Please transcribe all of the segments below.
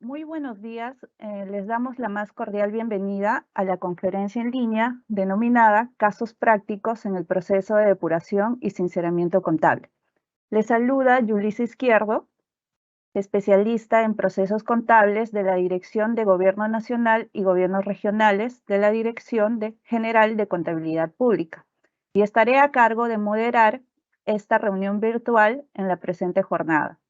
Muy buenos días. Les damos la más cordial bienvenida a la conferencia en línea denominada Casos prácticos en el proceso de depuración y sinceramiento contable. Les saluda Yulisa Izquierdo, especialista en procesos contables de la Dirección de Gobierno Nacional y Gobiernos Regionales de la General de Contabilidad Pública, y estaré a cargo de moderar esta reunión virtual en la presente jornada.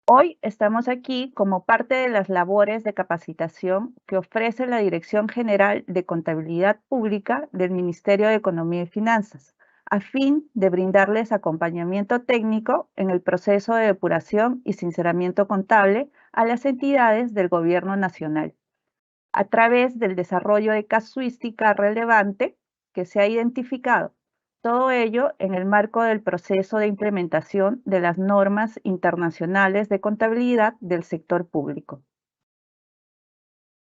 Hoy estamos aquí como parte de las labores de capacitación que ofrece la Dirección General de Contabilidad Pública del Ministerio de Economía y Finanzas, a fin de brindarles acompañamiento técnico en el proceso de depuración y sinceramiento contable a las entidades del Gobierno Nacional, a través del desarrollo de casuística relevante que se ha identificado. Todo ello en el marco del proceso de implementación de las normas internacionales de contabilidad del sector público.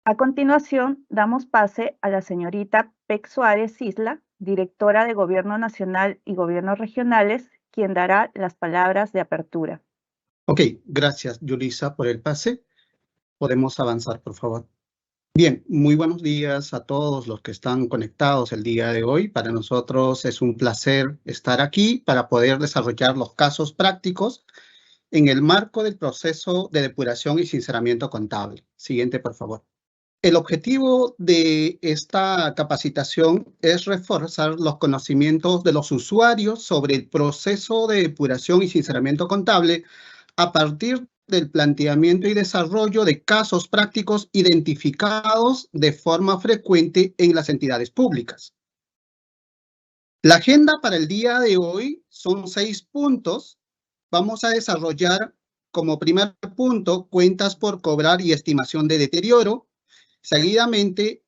A continuación, damos pase a la señorita Pec Suárez Isla, directora de Gobierno Nacional y Gobiernos Regionales, quien dará las palabras de apertura. Ok, gracias, Yulisa, por el pase. Podemos avanzar, por favor. Bien, muy buenos días a todos los que están conectados el día de hoy. Para nosotros es un placer estar aquí para poder desarrollar los casos prácticos en el marco del proceso de depuración y sinceramiento contable. Siguiente, por favor. El objetivo de esta capacitación es reforzar los conocimientos de los usuarios sobre el proceso de depuración y sinceramiento contable a partir del planteamiento y desarrollo de casos prácticos identificados de forma frecuente en las entidades públicas. La agenda para el día de hoy son 6 puntos. Vamos a desarrollar como primer punto cuentas por cobrar y estimación de deterioro. Seguidamente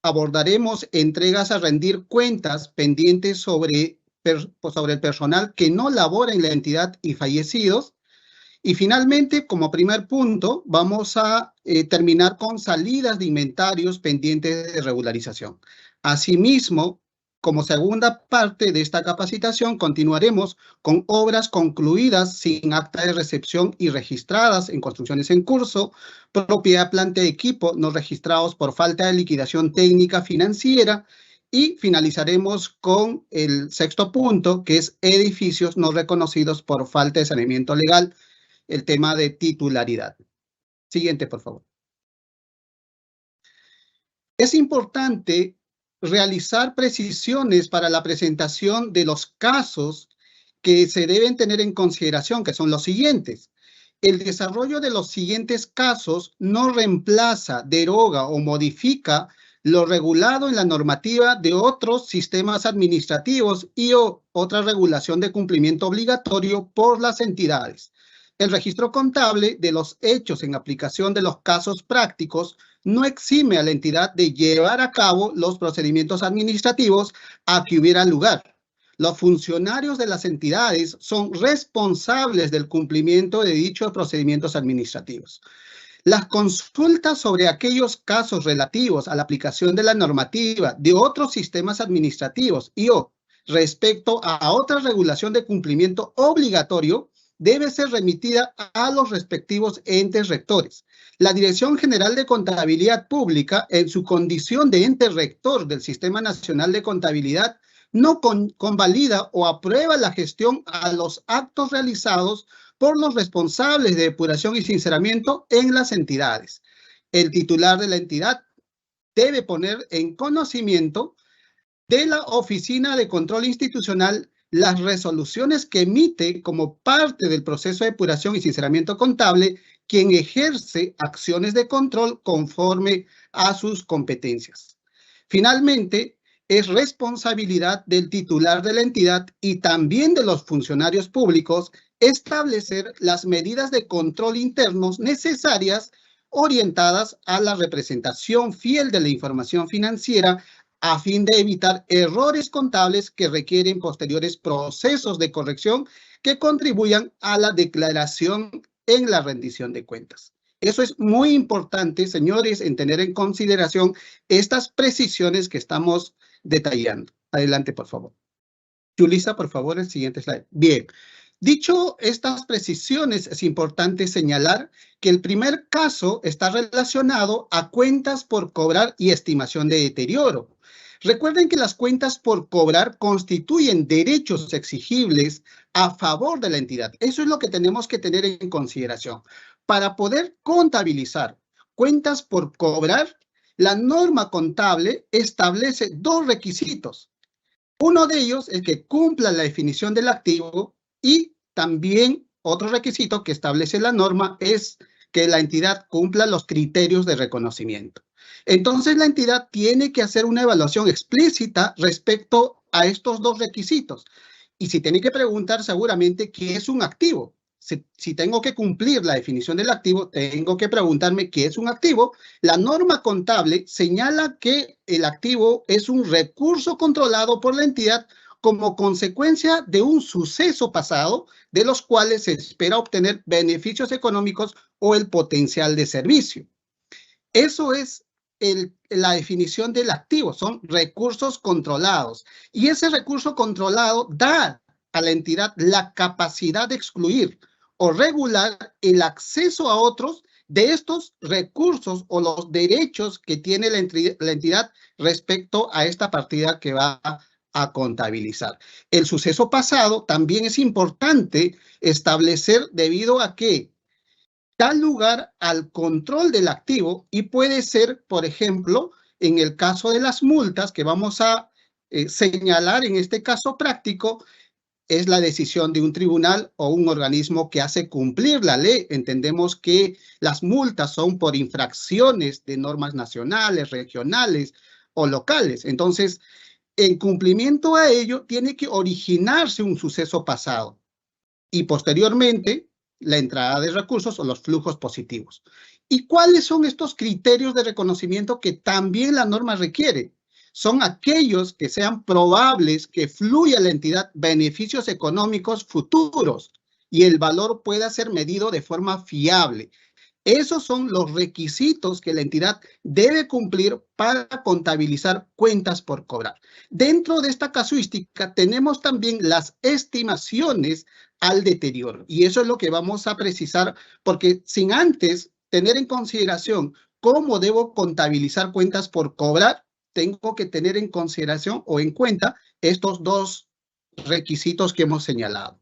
abordaremos entregas a rendir cuentas pendientes sobre el personal que no labora en la entidad y fallecidos. Y finalmente, como primer punto, vamos a terminar con salidas de inventarios pendientes de regularización. Asimismo, como segunda parte de esta capacitación, continuaremos con obras concluidas sin acta de recepción y registradas en construcciones en curso, propiedad, planta y equipo no registrados por falta de liquidación técnica financiera, y finalizaremos con el sexto punto, que es edificios no reconocidos por falta de saneamiento legal, el tema de titularidad. Siguiente, por favor. Es importante realizar precisiones para la presentación de los casos que se deben tener en consideración, que son los siguientes. El desarrollo de los siguientes casos no reemplaza, deroga o modifica lo regulado en la normativa de otros sistemas administrativos y otra regulación de cumplimiento obligatorio por las entidades. El registro contable de los hechos en aplicación de los casos prácticos no exime a la entidad de llevar a cabo los procedimientos administrativos a que hubiera lugar. Los funcionarios de las entidades son responsables del cumplimiento de dichos procedimientos administrativos. Las consultas sobre aquellos casos relativos a la aplicación de la normativa de otros sistemas administrativos y o respecto a otra regulación de cumplimiento obligatorio debe ser remitida a los respectivos entes rectores. La Dirección General de Contabilidad Pública, en su condición de ente rector del Sistema Nacional de Contabilidad, no convalida o aprueba la gestión a los actos realizados por los responsables de depuración y sinceramiento en las entidades. El titular de la entidad debe poner en conocimiento de la Oficina de Control Institucional las resoluciones que emite como parte del proceso de depuración y sinceramiento contable, quien ejerce acciones de control conforme a sus competencias. Finalmente, es responsabilidad del titular de la entidad y también de los funcionarios públicos establecer las medidas de control internos necesarias orientadas a la representación fiel de la información financiera a fin de evitar errores contables que requieren posteriores procesos de corrección que contribuyan a la declaración en la rendición de cuentas. Eso es muy importante, señores, en tener en consideración estas precisiones que estamos detallando. Adelante, por favor. Yulisa, por favor, el siguiente slide. Bien, Dicho estas precisiones, es importante señalar que el primer caso está relacionado a cuentas por cobrar y estimación de deterioro. Recuerden que las cuentas por cobrar constituyen derechos exigibles a favor de la entidad. Eso es lo que tenemos que tener en consideración. Para poder contabilizar cuentas por cobrar, la norma contable establece dos requisitos. Uno de ellos es que cumpla la definición del activo y también otro requisito que establece la norma es que la entidad cumpla los criterios de reconocimiento. Entonces, la entidad tiene que hacer una evaluación explícita respecto a estos dos requisitos. Y si tiene que preguntar seguramente qué es un activo. Si tengo que cumplir la definición del activo, tengo que preguntarme qué es un activo. La norma contable señala que el activo es un recurso controlado por la entidad como consecuencia de un suceso pasado de los cuales se espera obtener beneficios económicos o el potencial de servicio. Eso es la definición del activo, son recursos controlados. Y ese recurso controlado da a la entidad la capacidad de excluir o regular el acceso a otros de estos recursos o los derechos que tiene la entidad respecto a esta partida que va a contabilizar. El suceso pasado también es importante establecer debido a que da lugar al control del activo y puede ser, por ejemplo, en el caso de las multas que vamos a señalar en este caso práctico, es la decisión de un tribunal o un organismo que hace cumplir la ley. Entendemos que las multas son por infracciones de normas nacionales, regionales o locales. Entonces, en cumplimiento a ello, tiene que originarse un suceso pasado y posteriormente la entrada de recursos o los flujos positivos. ¿Y cuáles son estos criterios de reconocimiento que también la norma requiere? Son aquellos que sean probables que fluya a la entidad beneficios económicos futuros y el valor pueda ser medido de forma fiable. Esos son los requisitos que la entidad debe cumplir para contabilizar cuentas por cobrar. Dentro de esta casuística tenemos también las estimaciones al deterioro. Y eso es lo que vamos a precisar, porque sin antes tener en consideración cómo debo contabilizar cuentas por cobrar, tengo que tener en consideración o en cuenta estos dos requisitos que hemos señalado.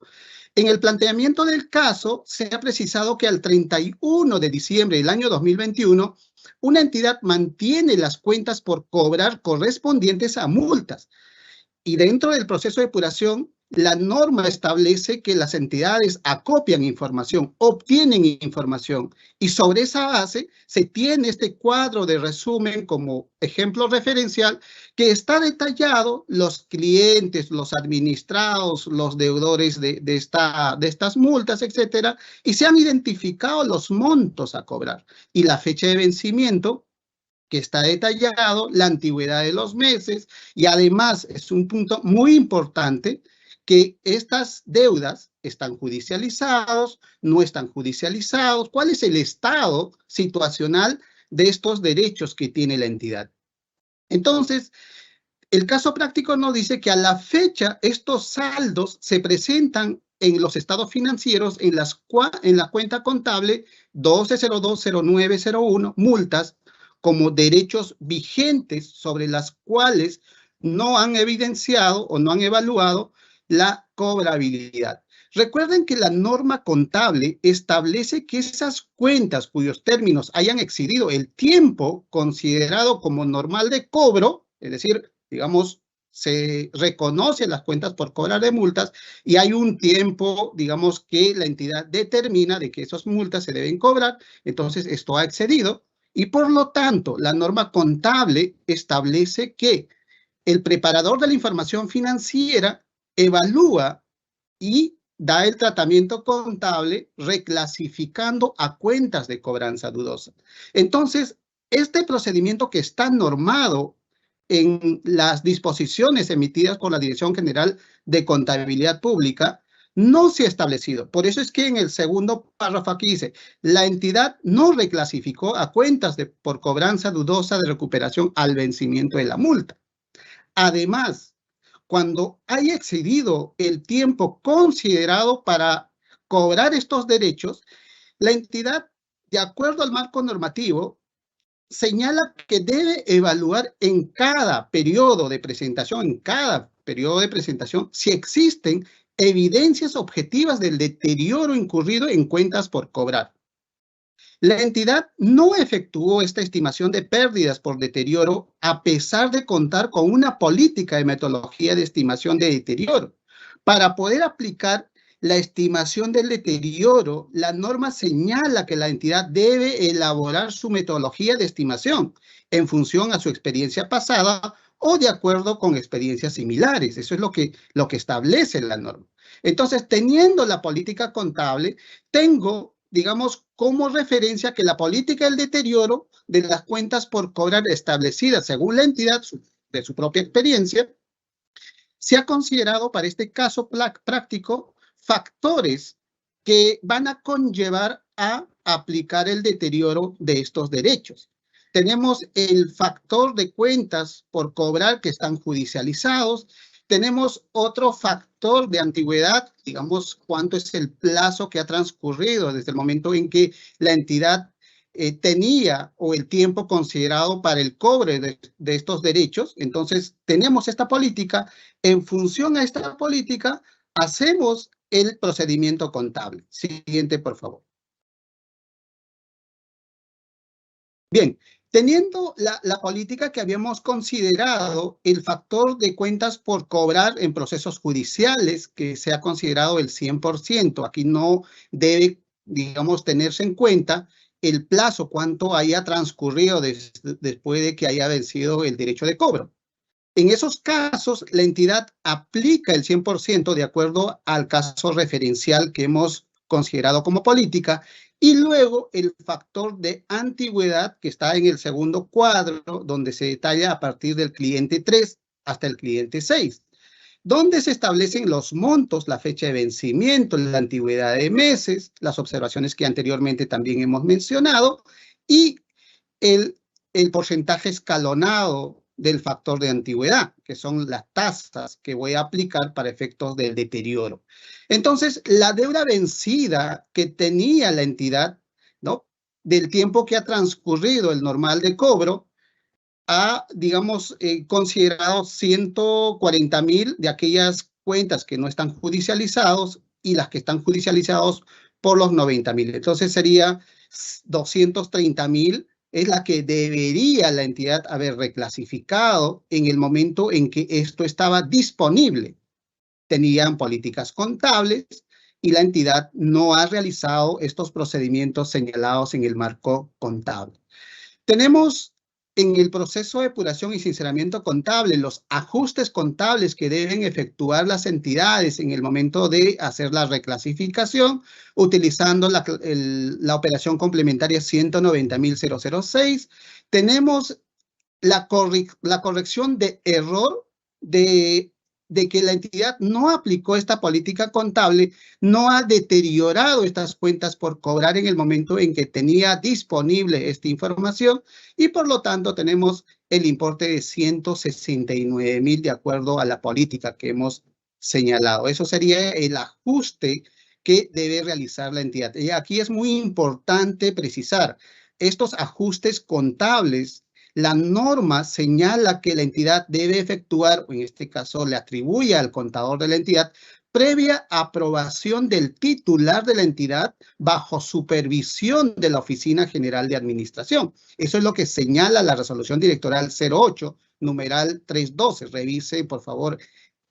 En el planteamiento del caso, se ha precisado que al 31 de diciembre del año 2021, una entidad mantiene las cuentas por cobrar correspondientes a multas. Y dentro del proceso de depuración, la norma establece que las entidades acopian información, obtienen información, y sobre esa base se tiene este cuadro de resumen como ejemplo referencial que está detallado los clientes, los administrados, los deudores de estas multas, etcétera, y se han identificado los montos a cobrar y la fecha de vencimiento que está detallado, la antigüedad de los meses, y además es un punto muy importante que estas deudas están judicializados, no están judicializados, cuál es el estado situacional de estos derechos que tiene la entidad. Entonces, el caso práctico nos dice que a la fecha estos saldos se presentan en los estados financieros en la cuenta contable 12020901, multas, como derechos vigentes sobre las cuales no han evidenciado o no han evaluado la cobrabilidad. Recuerden que la norma contable establece que esas cuentas cuyos términos hayan excedido el tiempo considerado como normal de cobro, es decir, digamos, se reconoce las cuentas por cobrar de multas y hay un tiempo, digamos, que la entidad determina de que esas multas se deben cobrar, entonces esto ha excedido y por lo tanto la norma contable establece que el preparador de la información financiera evalúa y da el tratamiento contable reclasificando a cuentas de cobranza dudosa. Entonces, este procedimiento que está normado en las disposiciones emitidas por la Dirección General de Contabilidad Pública no se ha establecido. Por eso es que en el segundo párrafo aquí dice, la entidad no reclasificó a cuentas por cobranza dudosa de recuperación al vencimiento de la multa. Además, cuando haya excedido el tiempo considerado para cobrar estos derechos, la entidad, de acuerdo al marco normativo, señala que debe evaluar en cada periodo de presentación, si existen evidencias objetivas del deterioro incurrido en cuentas por cobrar. La entidad no efectuó esta estimación de pérdidas por deterioro a pesar de contar con una política de metodología de estimación de deterioro. Para poder aplicar la estimación del deterioro, la norma señala que la entidad debe elaborar su metodología de estimación en función a su experiencia pasada o de acuerdo con experiencias similares. Eso es lo que establece la norma. Entonces, teniendo la política contable, tengo, digamos, como referencia que la política del deterioro de las cuentas por cobrar establecidas según la entidad de su propia experiencia, se ha considerado para este caso práctico factores que van a conllevar a aplicar el deterioro de estos derechos. Tenemos el factor de cuentas por cobrar que están judicializados. Tenemos otro factor de antigüedad, digamos, cuánto es el plazo que ha transcurrido desde el momento en que la entidad tenía o el tiempo considerado para el cobre de estos derechos. Entonces, tenemos esta política. En función a esta política, hacemos el procedimiento contable. Siguiente, por favor. Bien, teniendo la política que habíamos considerado, el factor de cuentas por cobrar en procesos judiciales, que se ha considerado el 100%, aquí no debe, digamos, tenerse en cuenta el plazo, cuánto haya transcurrido después de que haya vencido el derecho de cobro. En esos casos, la entidad aplica el 100% de acuerdo al caso referencial que hemos considerado como política, y luego el factor de antigüedad que está en el segundo cuadro, donde se detalla a partir del cliente 3 hasta el cliente 6, donde se establecen los montos, la fecha de vencimiento, la antigüedad de meses, las observaciones que anteriormente también hemos mencionado, y el porcentaje escalonado del factor de antigüedad, que son las tasas que voy a aplicar para efectos del deterioro. Entonces, la deuda vencida que tenía la entidad, ¿no?, del tiempo que ha transcurrido el normal de cobro, ha, digamos, considerado 140.000 de aquellas cuentas que no están judicializados y las que están judicializados por los 90.000. Entonces sería 230.000 es la que debería la entidad haber reclasificado en el momento en que esto estaba disponible. Tenían políticas contables y la entidad no ha realizado estos procedimientos señalados en el marco contable. Tenemos en el proceso de depuración y sinceramiento contable los ajustes contables que deben efectuar las entidades en el momento de hacer la reclasificación, utilizando la operación complementaria 190.006. Tenemos la corrección de error de que la entidad no aplicó esta política contable, no ha deteriorado estas cuentas por cobrar en el momento en que tenía disponible esta información, y por lo tanto tenemos el importe de 169.000 de acuerdo a la política que hemos señalado. Eso sería el ajuste que debe realizar la entidad. Y aquí es muy importante precisar, estos ajustes contables, la norma señala que la entidad debe efectuar, o en este caso le atribuye al contador de la entidad, previa aprobación del titular de la entidad bajo supervisión de la Oficina General de Administración. Eso es lo que señala la resolución directoral 08, numeral 312. Revise, por favor,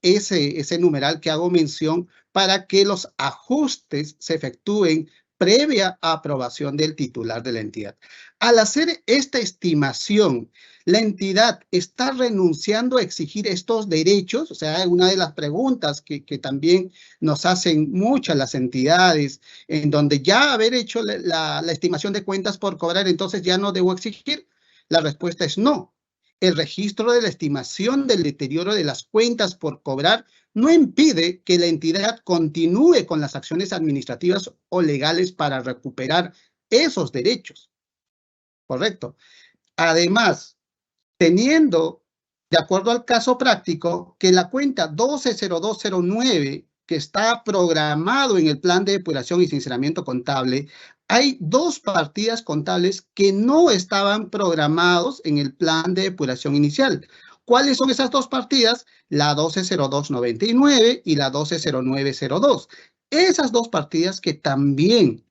ese numeral que hago mención para que los ajustes se efectúen previa aprobación del titular de la entidad. Al hacer esta estimación, la entidad está renunciando a exigir estos derechos. O sea, una de las preguntas que también nos hacen muchas las entidades, en donde ya haber hecho la estimación de cuentas por cobrar, entonces ya no debo exigir. La respuesta es no. El registro de la estimación del deterioro de las cuentas por cobrar no impide que la entidad continúe con las acciones administrativas o legales para recuperar esos derechos. Correcto. Además, teniendo de acuerdo al caso práctico, que la cuenta 120209, que está programado en el plan de depuración y sinceramiento contable, hay dos partidas contables que no estaban programados en el plan de depuración inicial. ¿Cuáles son esas dos partidas? La 120299 y la 120902. Esas dos partidas que también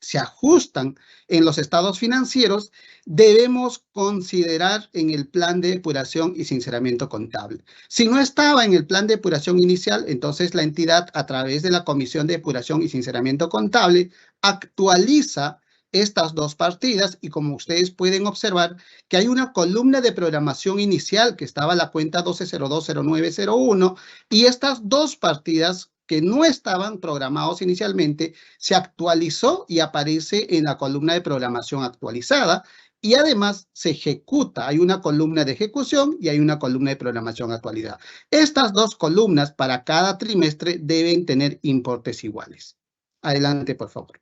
se ajustan en los estados financieros, debemos considerar en el plan de depuración y sinceramiento contable. Si no estaba en el plan de depuración inicial, entonces la entidad, a través de la Comisión de Depuración y Sinceramiento Contable, actualiza estas dos partidas y, como ustedes pueden observar, que hay una columna de programación inicial que estaba la cuenta 12020901 y estas dos partidas que no estaban programados inicialmente, se actualizó y aparece en la columna de programación actualizada y además se ejecuta. Hay una columna de ejecución y hay una columna de programación actualizada. Estas dos columnas para cada trimestre deben tener importes iguales. Adelante, por favor.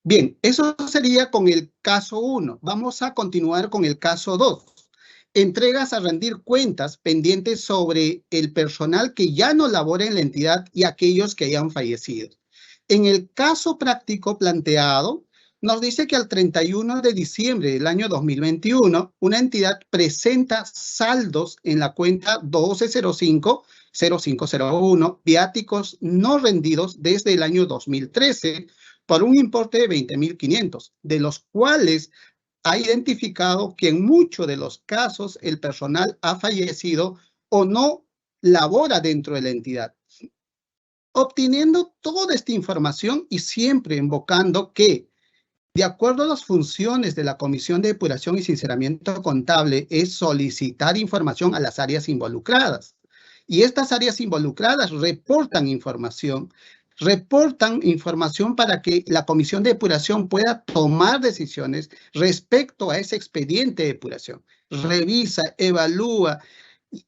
Bien, eso sería con el caso 1. Vamos a continuar con el caso 2. Entregas a rendir cuentas pendientes sobre el personal que ya no labora en la entidad y aquellos que hayan fallecido. En el caso práctico planteado, nos dice que al 31 de diciembre del año 2021, una entidad presenta saldos en la cuenta 1205-0501, viáticos no rendidos desde el año 2013, por un importe de 20.500, de los cuales ha identificado que en muchos de los casos el personal ha fallecido o no labora dentro de la entidad. Obteniendo toda esta información y siempre invocando que, de acuerdo a las funciones de la Comisión de Depuración y Sinceramiento Contable, es solicitar información a las áreas involucradas. Y estas áreas involucradas reportan información para que la Comisión de Depuración pueda tomar decisiones respecto a ese expediente de depuración. Revisa, evalúa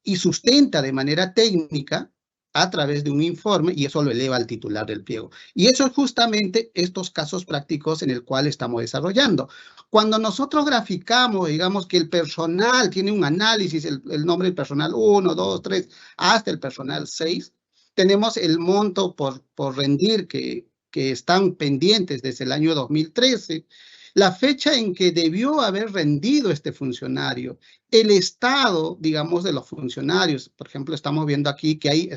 y sustenta de manera técnica a través de un informe y eso lo eleva al titular del pliego. Y eso es justamente estos casos prácticos en el cual estamos desarrollando. Cuando nosotros graficamos, digamos que el personal tiene un análisis, el nombre del personal 1, 2, 3, hasta el personal 6, tenemos el monto por rendir que están pendientes desde el año 2013, la fecha en que debió haber rendido este funcionario, el estado, digamos, de los funcionarios. Por ejemplo, estamos viendo aquí que hay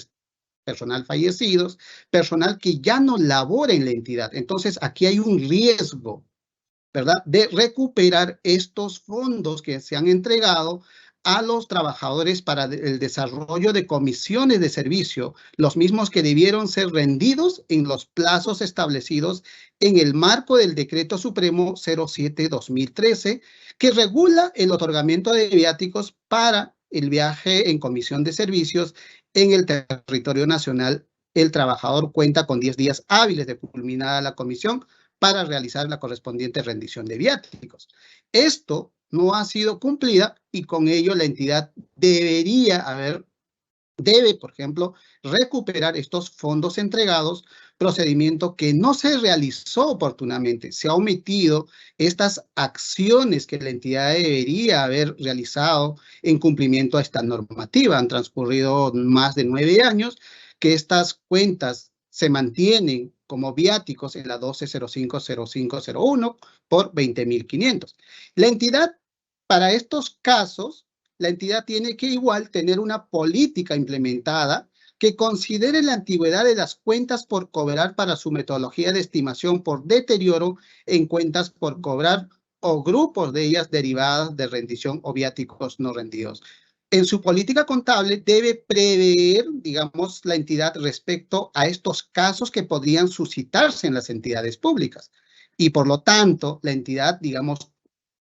personal fallecidos, personal que ya no labora en la entidad. Entonces, aquí hay un riesgo, ¿verdad?, de recuperar estos fondos que se han entregado a los trabajadores para el desarrollo de comisiones de servicio, los mismos que debieron ser rendidos en los plazos establecidos en el marco del Decreto Supremo 07-2013, que regula el otorgamiento de viáticos para el viaje en comisión de servicios en el territorio nacional. El trabajador cuenta con 10 días hábiles de culminada la comisión para realizar la correspondiente rendición de viáticos. Esto no ha sido cumplida y con ello la entidad debe, por ejemplo, recuperar estos fondos entregados, procedimiento que no se realizó oportunamente. Se ha omitido estas acciones que la entidad debería haber realizado en cumplimiento a esta normativa. Han transcurrido más de 9 años que estas cuentas se mantienen como viáticos en la 12050501 por 20.500. La entidad, para estos casos, la entidad tiene que igual tener una política implementada que considere la antigüedad de las cuentas por cobrar para su metodología de estimación por deterioro en cuentas por cobrar o grupos de ellas derivadas de rendición o viáticos no rendidos. En su política contable debe prever, digamos, la entidad respecto a estos casos que podrían suscitarse en las entidades públicas. Y por lo tanto, la entidad, digamos,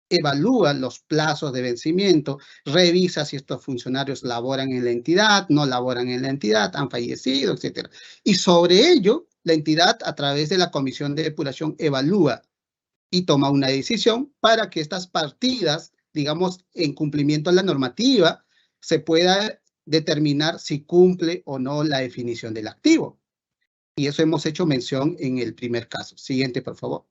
evalúa los plazos de vencimiento, revisa si estos funcionarios laboran en la entidad, no laboran en la entidad, han fallecido, etc. Y sobre ello, la entidad, a través de la Comisión de Depuración, evalúa y toma una decisión para que estas partidas, digamos, en cumplimiento a la normativa, se pueda determinar si cumple o no la definición del activo. Y eso hemos hecho mención en el primer caso. Siguiente, por favor.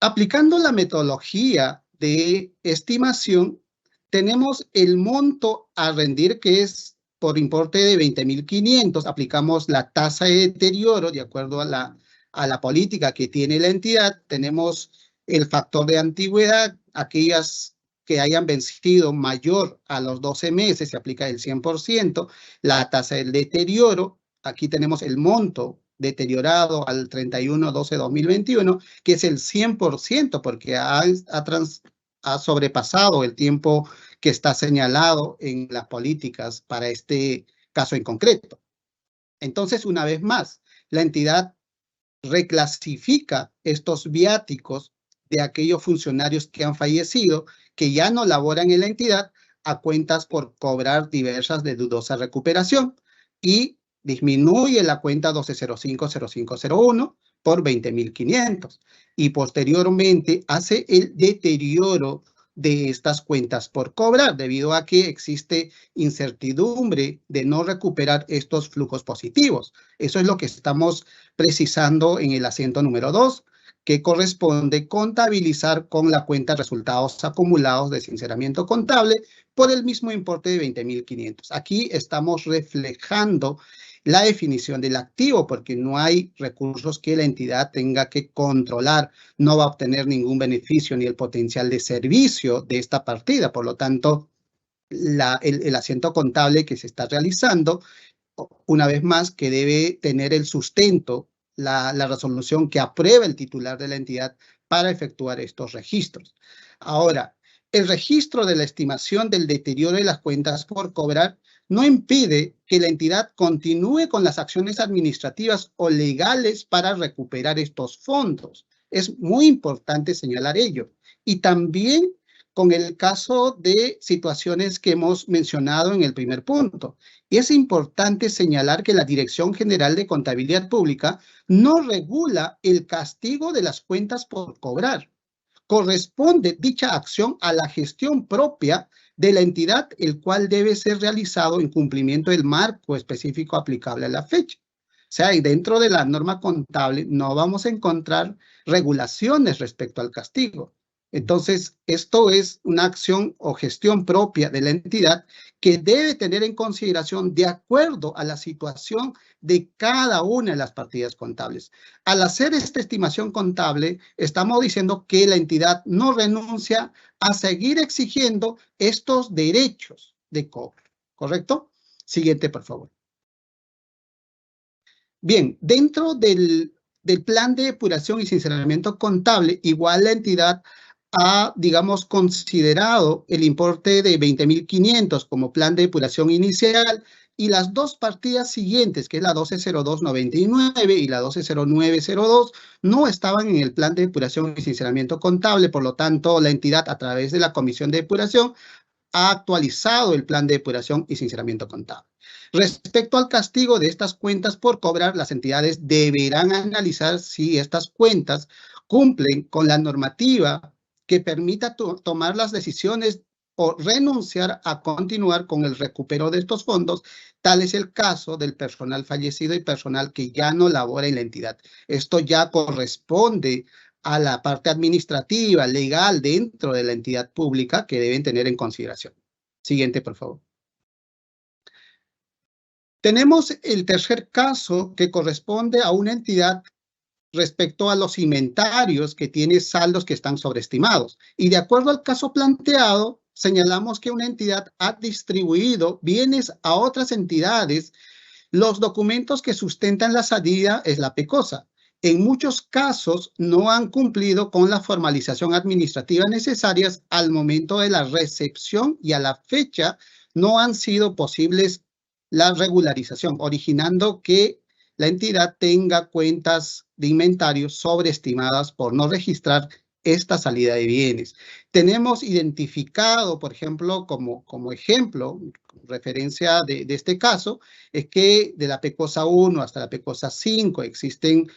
Aplicando la metodología de estimación, tenemos el monto a rendir, que es por importe de 20.500. Aplicamos la tasa de deterioro de acuerdo a la política que tiene la entidad. Tenemos el factor de antigüedad, aquellas que hayan vencido mayor a los 12 meses, se aplica el 100%, la tasa del deterioro, aquí tenemos el monto deteriorado al 31/12/2021, que es el 100%, porque ha sobrepasado el tiempo que está señalado en las políticas para este caso en concreto. Entonces, una vez más, la entidad reclasifica estos viáticos de aquellos funcionarios que han fallecido, que ya no laboran en la entidad, a cuentas por cobrar diversas de dudosa recuperación, y disminuye la cuenta 12050501 por 20.500, y posteriormente hace el deterioro de estas cuentas por cobrar, debido a que existe incertidumbre de no recuperar estos flujos positivos. Eso es lo que estamos precisando en el asiento número 2, que corresponde contabilizar con la cuenta resultados acumulados de sinceramiento contable por el mismo importe de 20.500. Aquí estamos reflejando la definición del activo, porque no hay recursos que la entidad tenga que controlar, no va a obtener ningún beneficio ni el potencial de servicio de esta partida. Por lo tanto, el asiento contable que se está realizando, una vez más, que debe tener el sustento, la resolución que aprueba el titular de la entidad para efectuar estos registros. Ahora, el registro de la estimación del deterioro de las cuentas por cobrar no impide que la entidad continúe con las acciones administrativas o legales para recuperar estos fondos. Es muy importante señalar ello. Y también con el caso de situaciones que hemos mencionado en el primer punto. Y es importante señalar que la Dirección General de Contabilidad Pública no regula el castigo de las cuentas por cobrar. Corresponde dicha acción a la gestión propia de la entidad, el cual debe ser realizado en cumplimiento del marco específico aplicable a la fecha. O sea, y dentro de la norma contable no vamos a encontrar regulaciones respecto al castigo. Entonces, esto es una acción o gestión propia de la entidad que debe tener en consideración de acuerdo a la situación de cada una de las partidas contables. Al hacer esta estimación contable, estamos diciendo que la entidad no renuncia a seguir exigiendo estos derechos de cobro, ¿correcto? Siguiente, por favor. Bien, dentro del plan de depuración y sinceramiento contable, igual la entidad ha, digamos, considerado el importe de 20.500 como plan de depuración inicial, y las dos partidas siguientes, que es la 120299 y la 120902, no estaban en el plan de depuración y sinceramiento contable. Por lo tanto, la entidad, a través de la Comisión de Depuración, ha actualizado el plan de depuración y sinceramiento contable. Respecto al castigo de estas cuentas por cobrar, las entidades deberán analizar si estas cuentas cumplen con la normativa que permita tomar las decisiones o renunciar a continuar con el recupero de estos fondos. Tal es el caso del personal fallecido y personal que ya no labora en la entidad. Esto ya corresponde a la parte administrativa, legal, dentro de la entidad pública, que deben tener en consideración. Siguiente, por favor. Tenemos el tercer caso, que corresponde a una entidad respecto a los inventarios que tiene saldos que están sobreestimados. Y de acuerdo al caso planteado, señalamos que una entidad ha distribuido bienes a otras entidades. Los documentos que sustentan la salida es la PECOSA. En muchos casos no han cumplido con la formalización administrativa necesarias al momento de la recepción, y a la fecha no han sido posibles la regularización, originando que la entidad tenga cuentas de inventario sobreestimadas por no registrar esta salida de bienes. Tenemos identificado, por ejemplo, como ejemplo, referencia de este caso, es que de la PECOSA 1 hasta la PECOSA 5 existen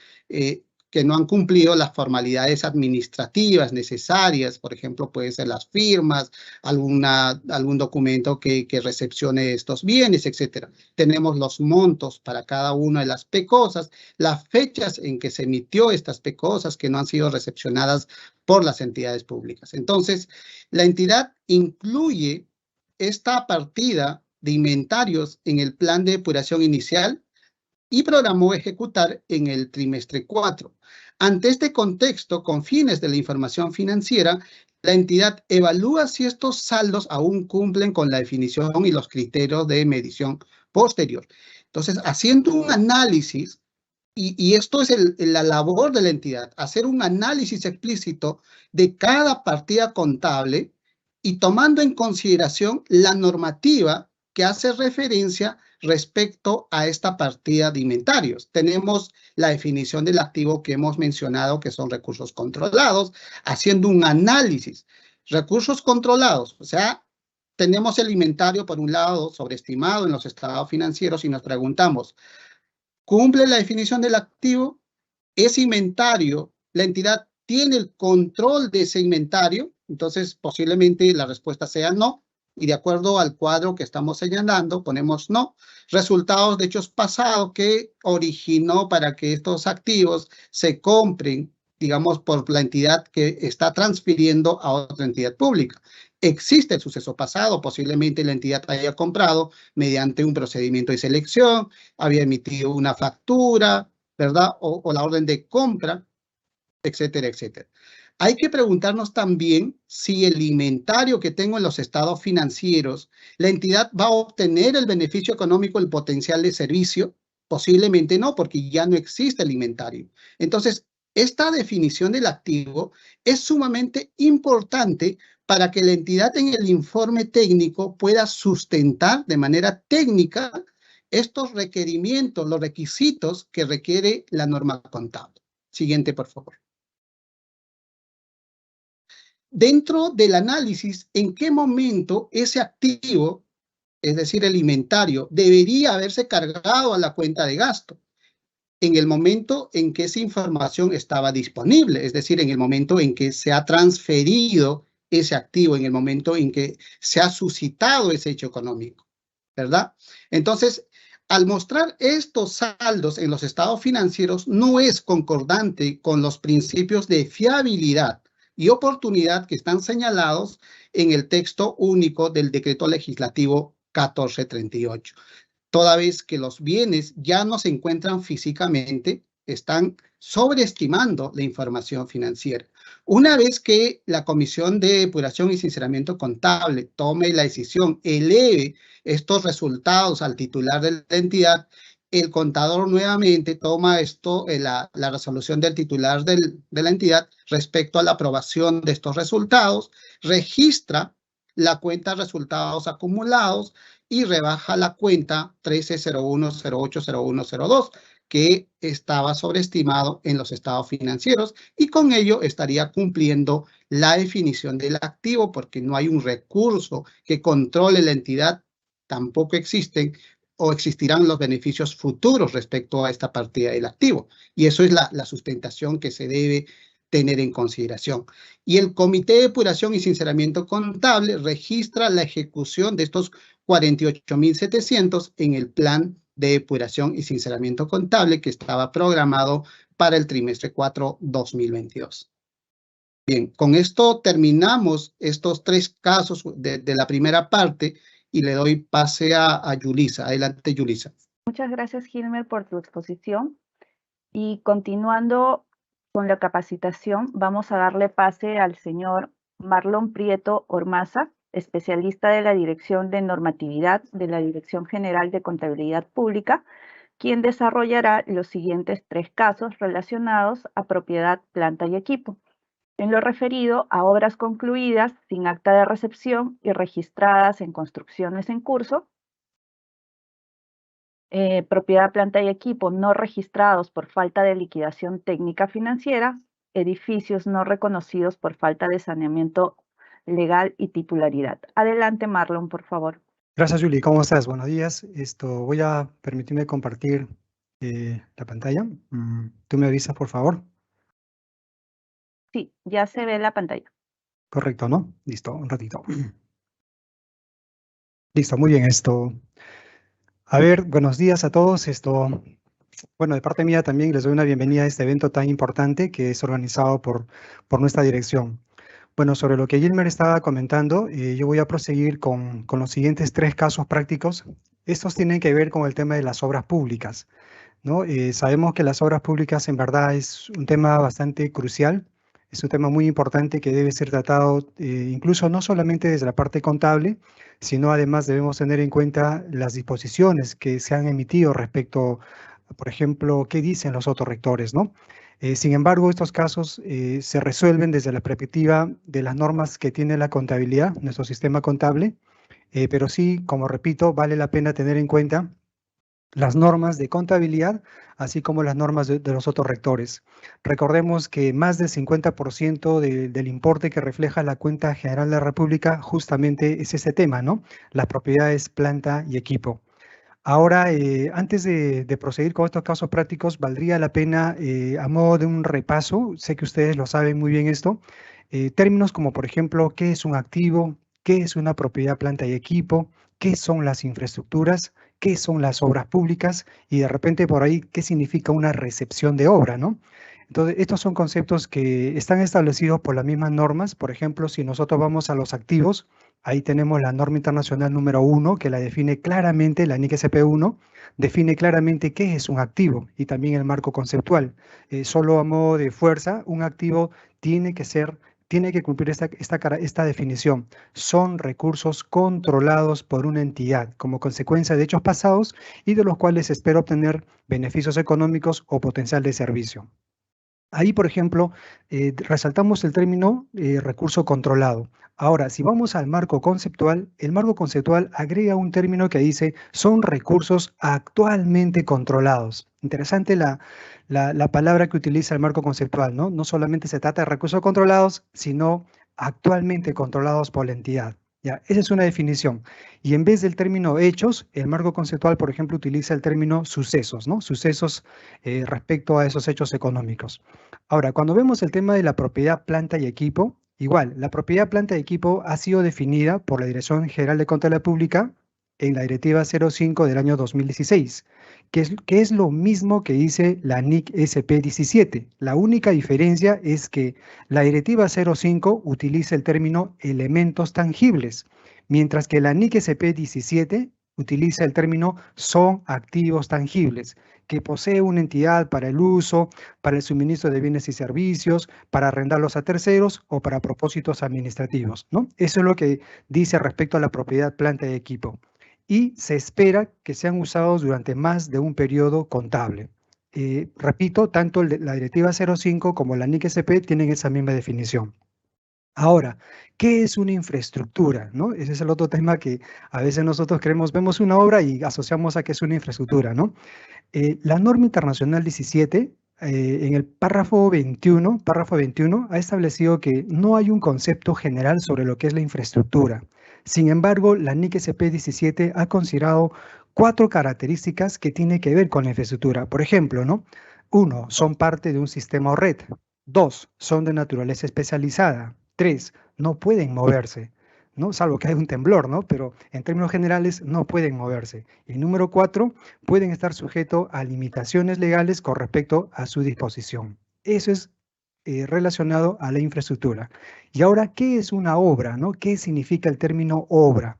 que no han cumplido las formalidades administrativas necesarias, por ejemplo, puede ser las firmas, algún documento que recepcione estos bienes, etc. Tenemos los montos para cada una de las PECOSAS, las fechas en que se emitió estas PECOSAS que no han sido recepcionadas por las entidades públicas. Entonces, la entidad incluye esta partida de inventarios en el plan de depuración inicial y programó ejecutar en el trimestre 4. Ante este contexto, con fines de la información financiera, la entidad evalúa si estos saldos aún cumplen con la definición y los criterios de medición posterior. Entonces, haciendo un análisis, y esto es la labor de la entidad, hacer un análisis explícito de cada partida contable y tomando en consideración la normativa que hace referencia respecto a esta partida de inventarios. Tenemos la definición del activo que hemos mencionado, que son recursos controlados, haciendo un análisis. Recursos controlados, o sea, tenemos el inventario, por un lado, sobreestimado en los estados financieros y nos preguntamos, ¿cumple la definición del activo? ¿Ese inventario, la entidad tiene el control de ese inventario? Entonces, posiblemente la respuesta sea no. Y de acuerdo al cuadro que estamos señalando, ponemos no. Resultados de hechos pasados que originó para que estos activos se compren, digamos, por la entidad que está transfiriendo a otra entidad pública. Existe el suceso pasado, posiblemente la entidad haya comprado mediante un procedimiento de selección, había emitido una factura, ¿verdad? O la orden de compra, etcétera, etcétera. Hay que preguntarnos también si el inventario que tengo en los estados financieros, la entidad va a obtener el beneficio económico, el potencial de servicio. Posiblemente no, porque ya no existe el inventario. Entonces, esta definición del activo es sumamente importante para que la entidad en el informe técnico pueda sustentar de manera técnica estos requerimientos, los requisitos que requiere la norma contable. Siguiente, por favor. Dentro del análisis, ¿en qué momento ese activo, es decir, el inventario, debería haberse cargado a la cuenta de gasto? En el momento en que esa información estaba disponible, es decir, en el momento en que se ha transferido ese activo, en el momento en que se ha suscitado ese hecho económico, ¿verdad? Entonces, al mostrar estos saldos en los estados financieros, no es concordante con los principios de fiabilidad y oportunidad que están señalados en el texto único del decreto legislativo 1438. Toda vez que los bienes ya no se encuentran físicamente, están sobreestimando la información financiera. Una vez que la Comisión de Depuración y Sinceramiento Contable tome la decisión, eleve estos resultados al titular de la entidad, el contador nuevamente toma la resolución del titular de la entidad respecto a la aprobación de estos resultados, registra la cuenta de resultados acumulados y rebaja la cuenta 1301080102, que estaba sobreestimado en los estados financieros, y con ello estaría cumpliendo la definición del activo, porque no hay un recurso que controle la entidad, tampoco existen o existirán los beneficios futuros respecto a esta partida del activo. Y eso es la sustentación que se debe tener en consideración. Y el Comité de Depuración y Sinceramiento Contable registra la ejecución de estos 48.700 en el plan de depuración y sinceramiento contable que estaba programado para el trimestre 4 2022. Bien, con esto terminamos estos 3 casos de la primera parte y le doy pase a Yulisa. Adelante, Yulisa. Muchas gracias, Gilmer, por tu exposición. Y continuando con la capacitación, vamos a darle pase al señor Marlon Prieto Ormaza, especialista de la Dirección de Normatividad de la Dirección General de Contabilidad Pública, quien desarrollará los siguientes 3 casos relacionados a propiedad, planta y equipo, en lo referido a obras concluidas sin acta de recepción y registradas en construcciones en curso, propiedad, planta y equipo no registrados por falta de liquidación técnica financiera, edificios no reconocidos por falta de saneamiento legal y titularidad. Adelante, Marlon, por favor. Gracias, Julie. ¿Cómo estás? Buenos días. Voy a permitirme compartir la pantalla. Tú me avisas, por favor. Sí, ya se ve la pantalla. Correcto, ¿no? Listo, un ratito. Listo, muy bien esto. A ver, buenos días a todos. Bueno, de parte mía también les doy una bienvenida a este evento tan importante que es organizado por nuestra dirección. Bueno, sobre lo que Gilmer estaba comentando, yo voy a proseguir con los siguientes 3 casos prácticos. Estos tienen que ver con el tema de las obras públicas, ¿no? Sabemos que las obras públicas en verdad es un tema bastante crucial, es un tema muy importante que debe ser tratado incluso no solamente desde la parte contable, sino además debemos tener en cuenta las disposiciones que se han emitido respecto, por ejemplo, qué dicen los otros rectores, ¿no? Sin embargo, estos casos se resuelven desde la perspectiva de las normas que tiene la contabilidad, nuestro sistema contable, pero sí, como repito, vale la pena tener en cuenta las normas de contabilidad, así como las normas de los otros rectores. Recordemos que más del 50% del importe que refleja la cuenta general de la República justamente es este tema, ¿no? Las propiedades, planta y equipo. Ahora, antes de proseguir con estos casos prácticos, valdría la pena, a modo de un repaso, sé que ustedes lo saben muy bien esto, términos como, por ejemplo, qué es un activo, qué es una propiedad, planta y equipo, qué son las infraestructuras, qué son las obras públicas y de repente por ahí qué significa una recepción de obra, ¿no? Entonces, estos son conceptos que están establecidos por las mismas normas. Por ejemplo, si nosotros vamos a los activos, ahí tenemos la norma internacional número 1, que la define claramente, la NIC SP1, define claramente qué es un activo y también el marco conceptual. Solo a modo de fuerza, un activo tiene que cumplir esta definición. Son recursos controlados por una entidad como consecuencia de hechos pasados y de los cuales se espera obtener beneficios económicos o potencial de servicio. Ahí, por ejemplo, resaltamos el término recurso controlado. Ahora, si vamos al marco conceptual, el marco conceptual agrega un término que dice son recursos actualmente controlados. Interesante la palabra que utiliza el marco conceptual, ¿no? No solamente se trata de recursos controlados, sino actualmente controlados por la entidad. Ya, esa es una definición. Y en vez del término hechos, el marco conceptual, por ejemplo, utiliza el término sucesos, ¿no? Sucesos respecto a esos hechos económicos. Ahora, cuando vemos el tema de la propiedad, planta y equipo, igual, la propiedad, planta y equipo ha sido definida por la Dirección General de Contabilidad Pública en la Directiva 05 del año 2016, que es lo mismo que dice la NIC SP17. La única diferencia es que la Directiva 05 utiliza el término elementos tangibles, mientras que la NIC SP17 utiliza el término son activos tangibles, que posee una entidad para el uso, para el suministro de bienes y servicios, para arrendarlos a terceros o para propósitos administrativos, ¿no? Eso es lo que dice respecto a la propiedad, planta y equipo. Y se espera que sean usados durante más de un periodo contable. Repito, tanto la Directiva 05 como la NIC SP tienen esa misma definición. Ahora, ¿qué es una infraestructura? ¿No? Ese es el otro tema que a veces nosotros vemos una obra y asociamos a que es una infraestructura, ¿no? La norma internacional 17, en el párrafo 21, ha establecido que no hay un concepto general sobre lo que es la infraestructura. Sin embargo, la NIC SP 17 ha considerado 4 características que tienen que ver con la infraestructura. Por ejemplo, ¿no? 1, son parte de un sistema o red. 2, son de naturaleza especializada. 3, no pueden moverse, ¿no? Salvo que hay un temblor, ¿no? Pero en términos generales no pueden moverse. Y número 4, pueden estar sujetos a limitaciones legales con respecto a su disposición. Eso es relacionado a la infraestructura. Y ahora, ¿qué es una obra, no? ¿Qué significa el término obra?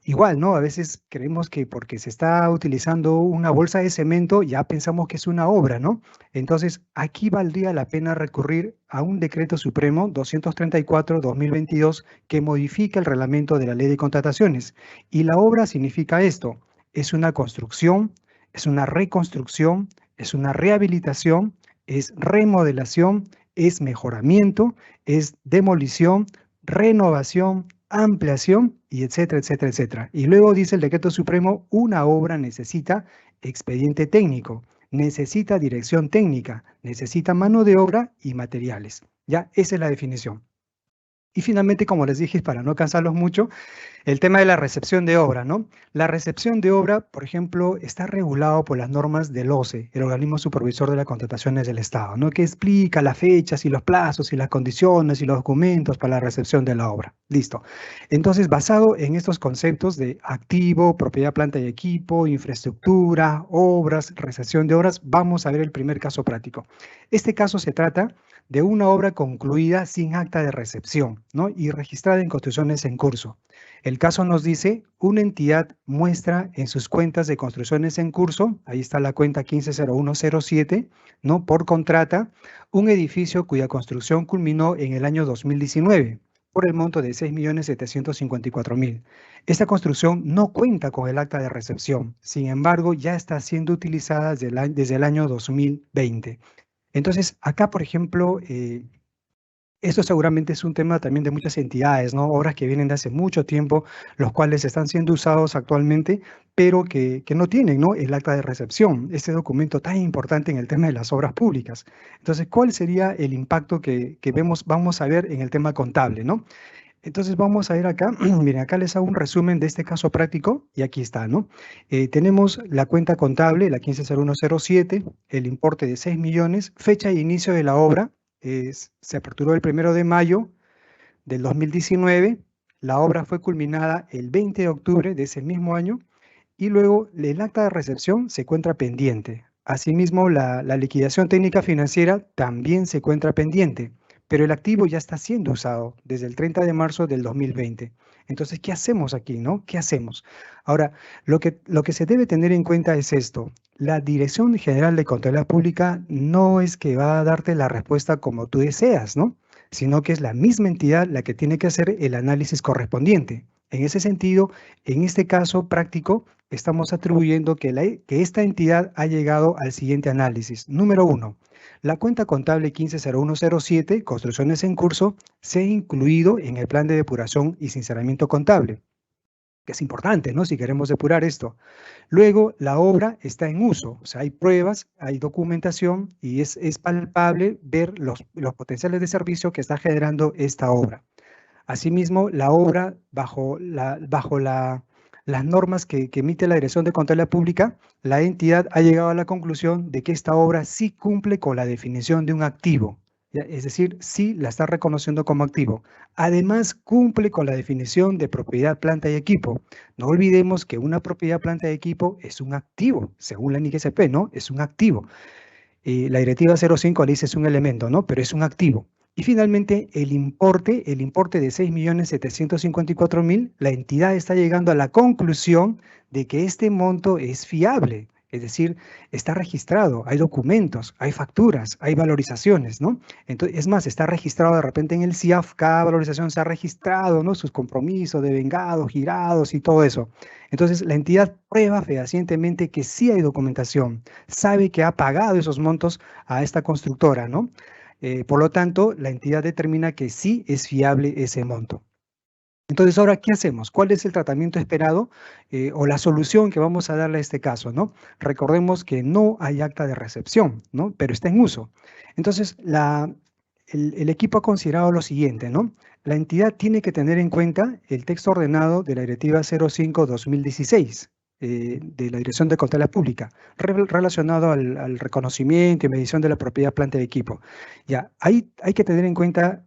Igual, ¿no? A veces creemos que porque se está utilizando una bolsa de cemento ya pensamos que es una obra, ¿no? Entonces, aquí valdría la pena recurrir a un decreto supremo 234-2022 que modifica el reglamento de la ley de contrataciones. Y la obra significa esto, es una construcción, es una reconstrucción, es una rehabilitación, es remodelación, es mejoramiento, es demolición, renovación, ampliación y etcétera, etcétera, etcétera. Y luego dice el decreto supremo, una obra necesita expediente técnico, necesita dirección técnica, necesita mano de obra y materiales. Ya, esa es la definición. Y finalmente, como les dije, para no cansarlos mucho, el tema de la recepción de obra, ¿no? La recepción de obra, por ejemplo, está regulado por las normas del OCE, el Organismo Supervisor de las Contrataciones del Estado, ¿no? Que explica las fechas y los plazos y las condiciones y los documentos para la recepción de la obra. Listo. Entonces, basado en estos conceptos de activo, propiedad, planta y equipo, infraestructura, obras, recepción de obras, vamos a ver el primer caso práctico. Este caso se trata de una obra concluida sin acta de recepción, ¿no? Y registrada en construcciones en curso. El caso nos dice, una entidad muestra en sus cuentas de construcciones en curso, ahí está la cuenta 150107, ¿no? Por contrata, un edificio cuya construcción culminó en el año 2019 por el monto de 6.754.000. Esta construcción no cuenta con el acta de recepción, sin embargo, ya está siendo utilizada desde el año 2020. Entonces, acá, por ejemplo, esto seguramente es un tema también de muchas entidades, ¿no? Obras que vienen de hace mucho tiempo, los cuales están siendo usados actualmente, pero que no tienen, ¿no? El acta de recepción, este documento tan importante en el tema de las obras públicas. Entonces, ¿cuál sería el impacto que vamos a ver en el tema contable, ¿no? Entonces vamos a ver acá, miren, acá les hago un resumen de este caso práctico y aquí está, ¿no? Tenemos la cuenta contable, la 150107, el importe de 6 millones, fecha de inicio de la obra, se aperturó el 1 de mayo del 2019, la obra fue culminada el 20 de octubre de ese mismo año y luego el acta de recepción se encuentra pendiente. Asimismo, la liquidación técnica financiera también se encuentra pendiente, pero el activo ya está siendo usado desde el 30 de marzo del 2020. Entonces, ¿qué hacemos aquí, no? ¿Qué hacemos? Ahora, lo que se debe tener en cuenta es esto. La Dirección General de Contabilidad Pública no es que va a darte la respuesta como tú deseas, ¿no? Sino que es la misma entidad la que tiene que hacer el análisis correspondiente. En ese sentido, en este caso práctico, estamos atribuyendo que esta entidad ha llegado al siguiente análisis. Número 1. La cuenta contable 150107, construcciones en curso, se ha incluido en el plan de depuración y sinceramiento contable, que es importante, ¿no? Si queremos depurar esto. Luego, la obra está en uso, o sea, hay pruebas, hay documentación y es palpable ver los potenciales de servicio que está generando esta obra. Asimismo, la obra, bajo las normas que emite la Dirección de Contabilidad Pública, la entidad ha llegado a la conclusión de que esta obra sí cumple con la definición de un activo, ¿ya? Es decir, sí la está reconociendo como activo. Además, cumple con la definición de propiedad, planta y equipo. No olvidemos que una propiedad, planta y equipo es un activo, según la NIGSP, ¿no? Es un activo. La directiva 05 le dice es un elemento, ¿no? Pero es un activo. Y finalmente, el importe de 6.754.000, la entidad está llegando a la conclusión de que este monto es fiable, es decir, está registrado, hay documentos, hay facturas, hay valorizaciones, ¿no? Entonces, es más, está registrado de repente en el CIAF, cada valorización se ha registrado, ¿no? Sus compromisos de vengados, girados y todo eso. Entonces, la entidad prueba fehacientemente que sí hay documentación, sabe que ha pagado esos montos a esta constructora, ¿no? Por lo tanto, la entidad determina que sí es fiable ese monto. Entonces, ahora, ¿qué hacemos? ¿Cuál es el tratamiento esperado o la solución que vamos a darle a este caso, ¿no? Recordemos que no hay acta de recepción, ¿no? Pero está en uso. Entonces, el equipo ha considerado lo siguiente, ¿no? La entidad tiene que tener en cuenta el texto ordenado de la Directiva 05-2016 de la Dirección de Contabilidad Pública, relacionado al reconocimiento y medición de la propiedad, planta y equipo. Ya, hay que tener en cuenta,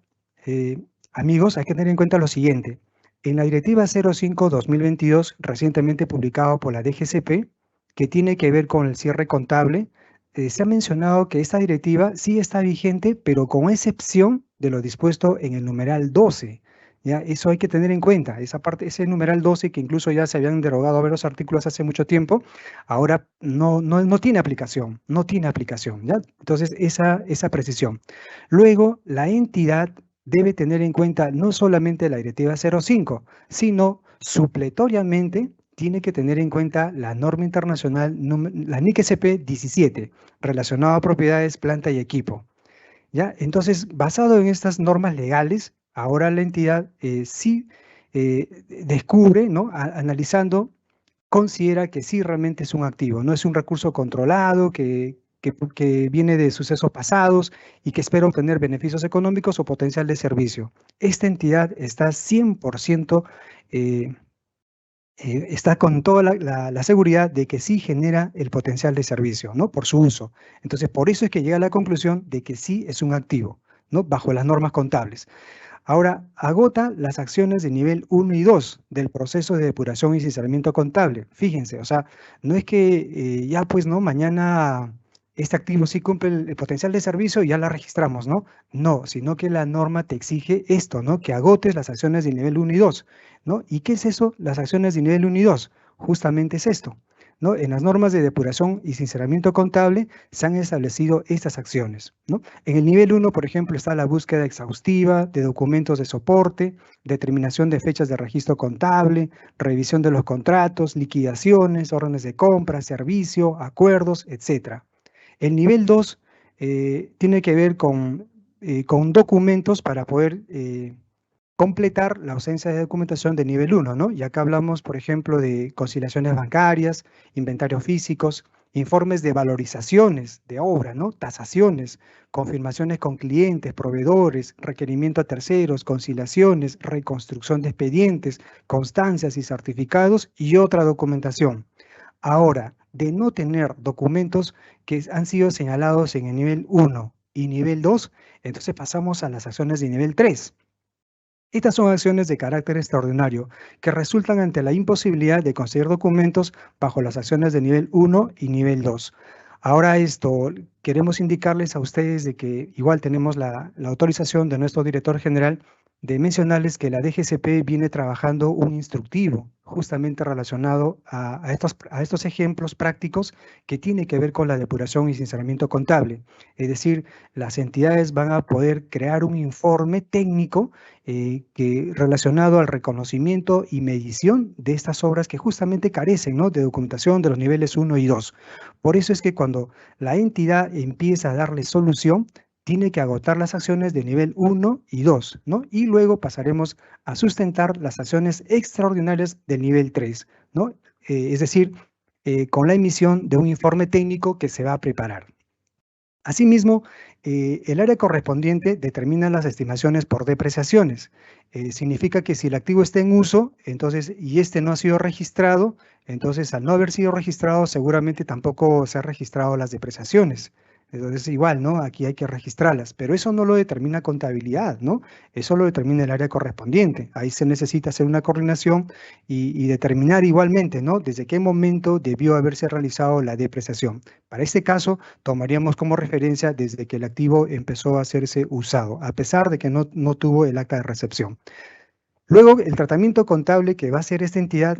amigos, hay que tener en cuenta lo siguiente. En la Directiva 05-2022, recientemente publicado por la DGCP, que tiene que ver con el cierre contable, se ha mencionado que esta directiva sí está vigente, pero con excepción de lo dispuesto en el numeral 12. ¿Ya? Eso hay que tener en cuenta, esa parte, ese numeral 12 que incluso ya se habían derogado varios artículos hace mucho tiempo, ahora no tiene aplicación, no tiene aplicación, ¿ya? Entonces, esa precisión. Luego, la entidad debe tener en cuenta no solamente la directiva 05, sino supletoriamente tiene que tener en cuenta la norma internacional, la NIC-SP 17, relacionada a propiedades, planta y equipo. ¿Ya? Entonces, basado en estas normas legales, ahora la entidad sí descubre, ¿no? Analizando, considera que sí realmente es un activo, no es un recurso controlado que que viene de sucesos pasados y que espera obtener beneficios económicos o potencial de servicio. Esta entidad está 100%, está con toda la seguridad de que sí genera el potencial de servicio, ¿no? Por su uso. Entonces, por eso es que llega a la conclusión de que sí es un activo, ¿no? Bajo las normas contables. Ahora, agota las acciones de nivel 1 y 2 del proceso de depuración y sinceramiento contable. Fíjense, o sea, no es que ya pues, ¿no? Mañana este activo sí cumple el potencial de servicio y ya la registramos, ¿no? No, sino que la norma te exige esto, ¿no? Que agotes las acciones de nivel 1 y 2, ¿no? ¿Y qué es eso? Las acciones de nivel 1 y 2. Justamente es esto, ¿no? En las normas de depuración y sinceramiento contable se han establecido estas acciones, ¿no? En el nivel 1, por ejemplo, está la búsqueda exhaustiva de documentos de soporte, determinación de fechas de registro contable, revisión de los contratos, liquidaciones, órdenes de compra, servicio, acuerdos, etc. El nivel 2 tiene que ver con documentos para poder completar la ausencia de documentación de nivel 1, ¿no? Y acá hablamos, por ejemplo, de conciliaciones bancarias, inventarios físicos, informes de valorizaciones de obra, ¿no? Tasaciones, confirmaciones con clientes, proveedores, requerimiento a terceros, conciliaciones, reconstrucción de expedientes, constancias y certificados y otra documentación. Ahora, de no tener documentos que han sido señalados en el nivel 1 y nivel 2, entonces pasamos a las acciones de nivel 3. Estas son acciones de carácter extraordinario que resultan ante la imposibilidad de conseguir documentos bajo las acciones de nivel 1 y nivel 2. Ahora esto, queremos indicarles a ustedes de que igual tenemos la autorización de nuestro director general de mencionarles que la DGCP viene trabajando un instructivo justamente relacionado a estos ejemplos prácticos que tiene que ver con la depuración y sinceramiento contable. Es decir, las entidades van a poder crear un informe técnico relacionado al reconocimiento y medición de estas obras que justamente carecen, ¿no? De documentación de los niveles 1 y 2. Por eso es que cuando la entidad empieza a darle solución, tiene que agotar las acciones de nivel 1 y 2, ¿no? Y luego pasaremos a sustentar las acciones extraordinarias del nivel 3, ¿no? Es decir, con la emisión de un informe técnico que se va a preparar. Asimismo, el área correspondiente determina las estimaciones por depreciaciones. Significa que si el activo está en uso, entonces, y este no ha sido registrado, entonces al no haber sido registrado, seguramente tampoco se han registrado las depreciaciones. Entonces, igual, ¿no? Aquí hay que registrarlas, pero eso no lo determina contabilidad, ¿no? Eso lo determina el área correspondiente. Ahí se necesita hacer una coordinación y determinar igualmente, ¿no? Desde qué momento debió haberse realizado la depreciación. Para este caso, tomaríamos como referencia desde que el activo empezó a hacerse usado, a pesar de que no tuvo el acta de recepción. Luego, el tratamiento contable que va a hacer esta entidad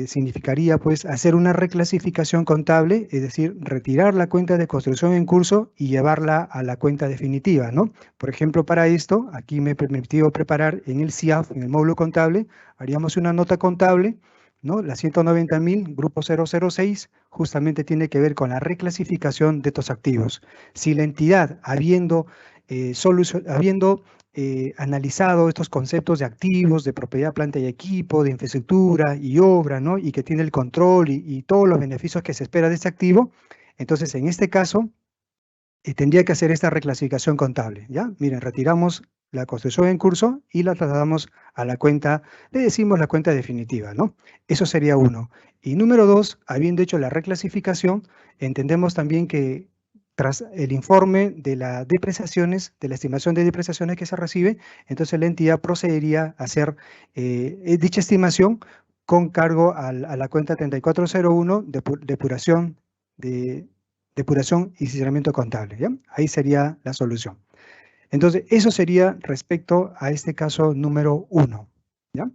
significaría pues hacer una reclasificación contable, es decir, retirar la cuenta de construcción en curso y llevarla a la cuenta definitiva, ¿no? Por ejemplo, para esto, aquí me he permitido preparar en el CIAF, en el módulo contable, haríamos una nota contable, ¿no? La 190.000, grupo 006, justamente tiene que ver con la reclasificación de estos activos. Si la entidad, habiendo analizado estos conceptos de activos, de propiedad, planta y equipo, de infraestructura y obra, ¿no? Y que tiene el control y todos los beneficios que se espera de este activo, entonces en este caso tendría que hacer esta reclasificación contable, ¿ya? Miren, retiramos la construcción en curso y la trasladamos a la cuenta, le decimos la cuenta definitiva, ¿no? Eso sería uno. Y número dos, habiendo hecho la reclasificación, entendemos también que tras el informe de las depreciaciones, de la estimación de depreciaciones que se recibe, entonces la entidad procedería a hacer dicha estimación con cargo a la cuenta 3401 de depuración y sinceramiento contable, ¿ya? Ahí sería la solución. Entonces, eso sería respecto a este caso número 1, ¿ya?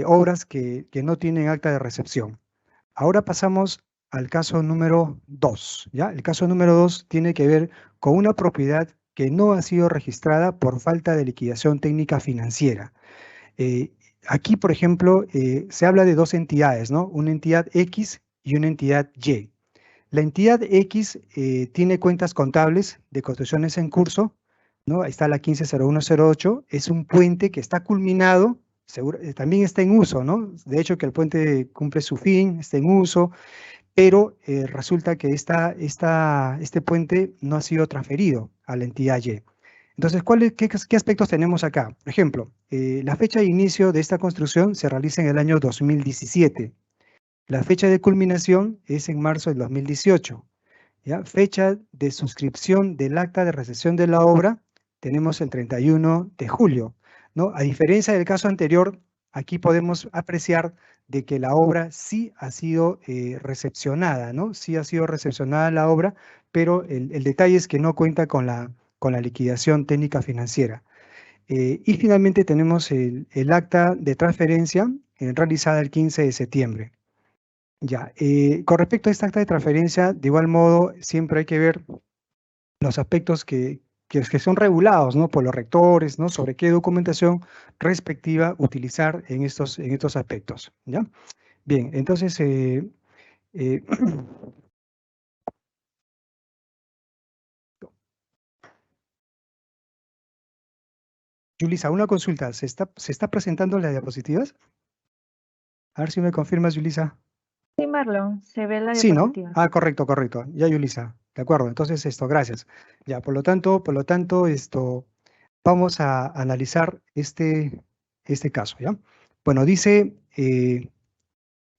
Obras que no tienen acta de recepción. Ahora pasamos al caso número 2, ¿ya? El caso número 2 tiene que ver con una propiedad que no ha sido registrada por falta de liquidación técnica financiera. Aquí, por ejemplo, se habla de dos entidades, ¿no? Una entidad X y una entidad Y. La entidad X tiene cuentas contables de construcciones en curso, ¿no? Ahí está la 150108, es un puente que está culminado, también está en uso, ¿no? De hecho que el puente cumple su fin, está en uso, pero resulta que este puente no ha sido transferido a la entidad Y. Entonces, ¿qué aspectos tenemos acá? Por ejemplo, la fecha de inicio de esta construcción se realiza en el año 2017. La fecha de culminación es en marzo del 2018. ¿Ya? Fecha de suscripción del acta de recepción de la obra, tenemos el 31 de julio, ¿no? A diferencia del caso anterior, aquí podemos apreciar de que la obra sí ha sido recepcionada, ¿no? Sí ha sido recepcionada la obra, pero el detalle es que no cuenta con la liquidación técnica financiera. Y finalmente tenemos el acta de transferencia realizada el 15 de septiembre. Ya, con respecto a esta acta de transferencia, de igual modo, siempre hay que ver los aspectos que son regulados, ¿no? Por los rectores, ¿no? Sobre qué documentación respectiva utilizar en estos aspectos, ¿ya? Bien, entonces, eh, Yulisa, una consulta, ¿se está presentando las diapositivas? A ver si me confirmas, Yulisa. Sí, Marlon, se ve la Sí, ¿no? diapositiva. Ah, correcto, correcto. Ya, Yulisa. De acuerdo. Entonces, gracias. Ya, por lo tanto, vamos a analizar este caso, ¿ya? Bueno, dice,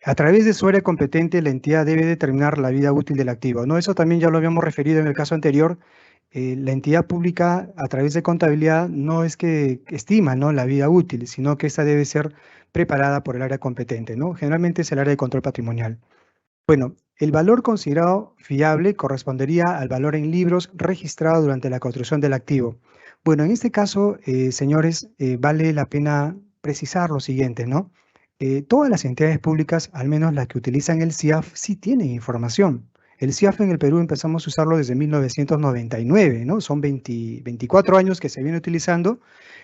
a través de su área competente, la entidad debe determinar la vida útil del activo, ¿no? Eso también ya lo habíamos referido en el caso anterior. La entidad pública, a través de contabilidad, no es que estima, ¿no? La vida útil, sino que esta debe ser preparada por el área competente, ¿no? Generalmente es el área de control patrimonial. Bueno, el valor considerado fiable correspondería al valor en libros registrado durante la construcción del activo. Bueno, en este caso, señores, vale la pena precisar lo siguiente, ¿no? Todas las entidades públicas, al menos las que utilizan el CIAF, sí tienen información. El CIAF en el Perú empezamos a usarlo desde 1999, ¿no? Son 24 años que se viene utilizando.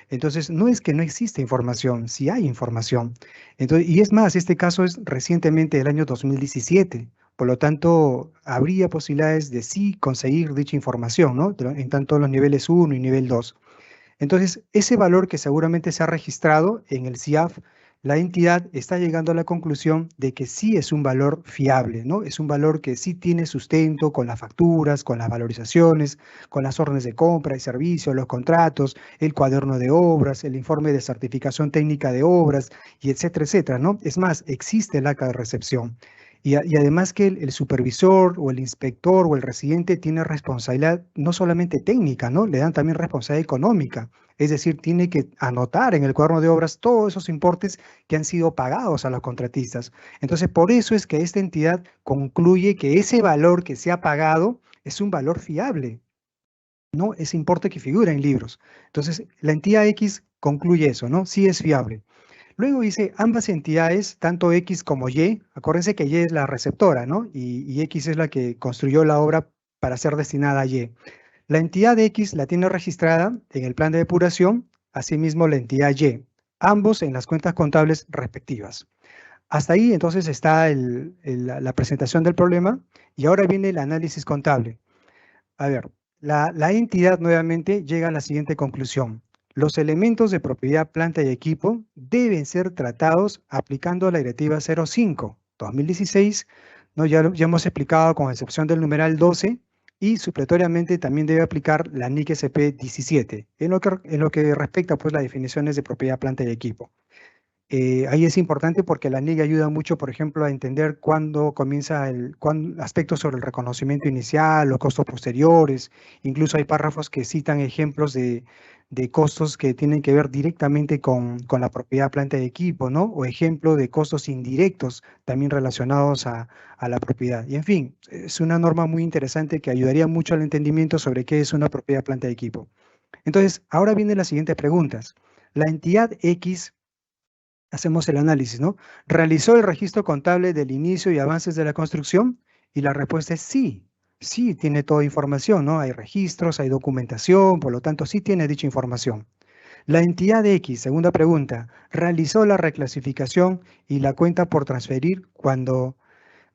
Entonces, no es que no existe información, sí hay información. Entonces, y es más, este caso es recientemente del año 2017. Por lo tanto, habría posibilidades de sí conseguir dicha información, ¿no? En tanto los niveles 1 y nivel 2. Entonces, ese valor que seguramente se ha registrado en el CIAF, la entidad está llegando a la conclusión de que sí es un valor fiable, ¿no? Es un valor que sí tiene sustento con las facturas, con las valorizaciones, con las órdenes de compra y servicio, los contratos, el cuaderno de obras, el informe de certificación técnica de obras, y etcétera, etcétera, ¿no? Es más, existe el acta de recepción. Y además que el supervisor o el inspector o el residente tiene responsabilidad no solamente técnica, ¿no? Le dan también responsabilidad económica. Es decir, tiene que anotar en el cuaderno de obras todos esos importes que han sido pagados a los contratistas. Entonces, por eso es que esta entidad concluye que ese valor que se ha pagado es un valor fiable, ¿no? Ese importe que figura en libros. Entonces, la entidad X concluye eso, ¿no? Sí es fiable. Luego dice, ambas entidades, tanto X como Y, acuérdense que Y es la receptora, ¿no? Y X es la que construyó la obra para ser destinada a Y. La entidad X la tiene registrada en el plan de depuración, asimismo la entidad Y, ambos en las cuentas contables respectivas. Hasta ahí entonces está la presentación del problema y ahora viene el análisis contable. A ver, la entidad nuevamente llega a la siguiente conclusión. Los elementos de propiedad, planta y equipo deben ser tratados aplicando la Directiva 05/2016, ¿no? Ya hemos explicado con excepción del numeral 12, y supletoriamente también debe aplicar la NIC SP 17, en lo que respecta pues las definiciones de propiedad, planta y equipo. Ahí es importante porque la NIC ayuda mucho, por ejemplo, a entender cuándo comienza aspectos sobre el reconocimiento inicial, los costos posteriores. Incluso hay párrafos que citan ejemplos de costos que tienen que ver directamente con la propiedad, planta y equipo, ¿no? O ejemplo de costos indirectos también relacionados a la propiedad. Y en fin, es una norma muy interesante que ayudaría mucho al entendimiento sobre qué es una propiedad, planta y equipo. Entonces, ahora vienen las siguientes preguntas. La entidad X, hacemos el análisis, ¿no? ¿Realizó el registro contable del inicio y avances de la construcción? Y la respuesta es sí. Sí, tiene toda información, ¿no? Hay registros, hay documentación, por lo tanto, sí tiene dicha información. La entidad X, segunda pregunta, ¿realizó la reclasificación y la cuenta por transferir cuando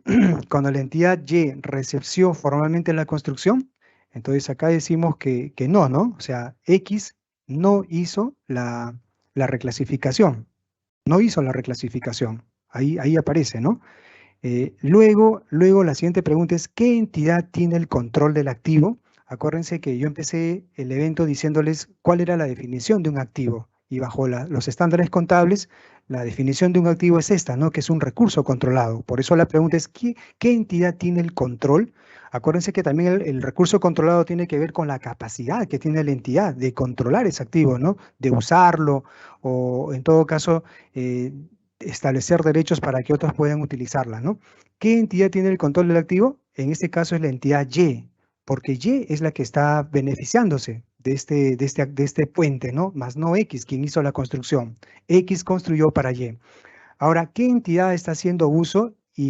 la entidad Y recepció formalmente la construcción? Entonces acá decimos que no, ¿no? O sea, X no hizo la reclasificación. No hizo la reclasificación. Ahí aparece, ¿no? Luego la siguiente pregunta es, ¿qué entidad tiene el control del activo? Acuérdense que yo empecé el evento diciéndoles cuál era la definición de un activo. Y bajo los estándares contables, la definición de un activo es esta, ¿no? Que es un recurso controlado. Por eso la pregunta es, ¿qué entidad tiene el control? Acuérdense que también el recurso controlado tiene que ver con la capacidad que tiene la entidad de controlar ese activo, ¿no? De usarlo o, en todo caso, establecer derechos para que otros puedan utilizarla, ¿no? ¿Qué entidad tiene el control del activo? En este caso es la entidad Y, porque Y es la que está beneficiándose de este puente, ¿no? Más no X, quien hizo la construcción. X construyó para Y. Ahora, ¿qué entidad está haciendo uso y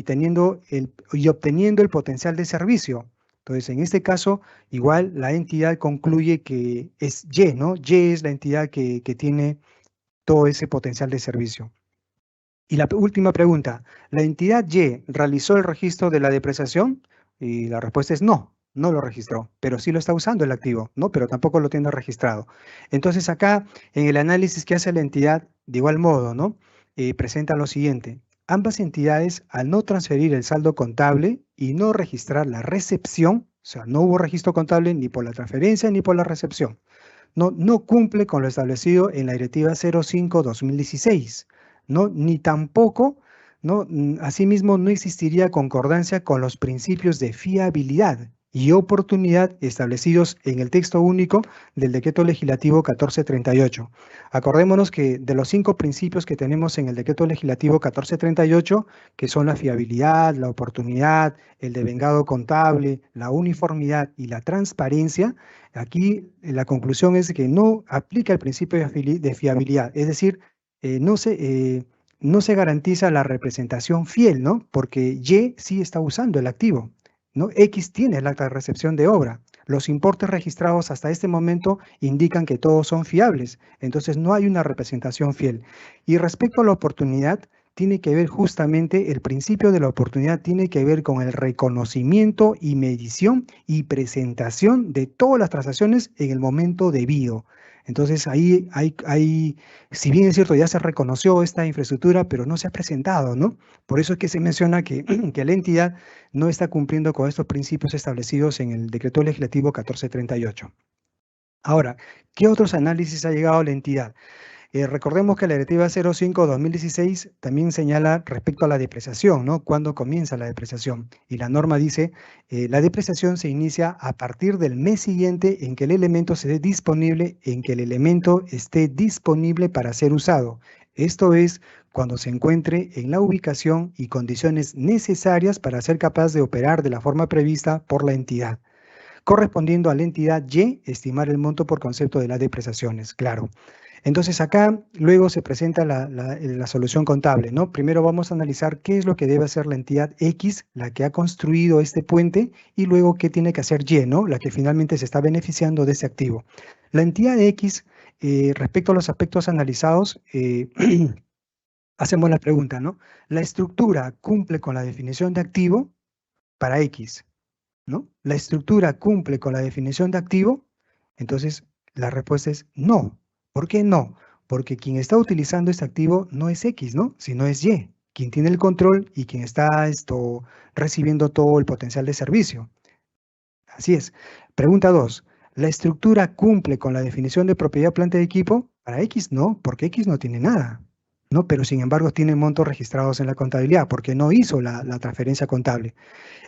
obteniendo el potencial de servicio? Entonces, en este caso, igual la entidad concluye que es Y, ¿no? Y es la entidad que tiene todo ese potencial de servicio. Y la última pregunta, ¿la entidad Y realizó el registro de la depreciación? Y la respuesta es no, no lo registró, pero sí lo está usando el activo, ¿no? Pero tampoco lo tiene registrado. Entonces acá, en el análisis que hace la entidad, de igual modo, ¿no? Presenta lo siguiente. Ambas entidades, al no transferir el saldo contable y no registrar la recepción, o sea, no hubo registro contable ni por la transferencia ni por la recepción, no cumple con lo establecido en la Directiva 05/2016, ¿no? Ni tampoco, ¿no? Asimismo, no existiría concordancia con los principios de fiabilidad y oportunidad establecidos en el texto único del Decreto Legislativo 1438. Acordémonos que de los 5 principios que tenemos en el Decreto Legislativo 1438, que son la fiabilidad, la oportunidad, el devengado contable, la uniformidad y la transparencia, aquí la conclusión es que no aplica el principio de fiabilidad, es decir, no se garantiza la representación fiel, ¿no? Porque Y sí está usando el activo, ¿no? X tiene el acta de recepción de obra. Los importes registrados hasta este momento indican que todos son fiables, entonces no hay una representación fiel. Y respecto a la oportunidad, tiene que ver justamente, el principio de la oportunidad tiene que ver con el reconocimiento y medición y presentación de todas las transacciones en el momento debido. Entonces ahí si bien es cierto, ya se reconoció esta infraestructura, pero no se ha presentado, ¿no? Por eso es que se menciona que, que la entidad no está cumpliendo con estos principios establecidos en el Decreto Legislativo 1438. Ahora, ¿qué otros análisis ha llegado a la entidad? Recordemos que la Directiva 05/2016 también señala respecto a la depreciación, ¿no? ¿Cuándo comienza la depreciación? Y la norma dice, la depreciación se inicia a partir del mes siguiente en que el elemento esté disponible para ser usado. Esto es, cuando se encuentre en la ubicación y condiciones necesarias para ser capaz de operar de la forma prevista por la entidad. Correspondiendo a la entidad Y, estimar el monto por concepto de las depreciaciones, claro. Entonces acá luego se presenta la solución contable, ¿no? Primero vamos a analizar qué es lo que debe hacer la entidad X, la que ha construido este puente, y luego qué tiene que hacer Y, ¿no? La que finalmente se está beneficiando de ese activo. La entidad X, respecto a los aspectos analizados, hacemos la pregunta, ¿no? ¿La estructura cumple con la definición de activo para X? ¿No? ¿La estructura cumple con la definición de activo? Entonces, la respuesta es no. ¿Por qué no? Porque quien está utilizando este activo no es X, ¿no? Sino es Y, quien tiene el control y quien está recibiendo todo el potencial de servicio. Así es. Pregunta 2. ¿La estructura cumple con la definición de propiedad, planta y equipo? Para X no, porque X no tiene nada, ¿no? Pero sin embargo tiene montos registrados en la contabilidad porque no hizo la transferencia contable.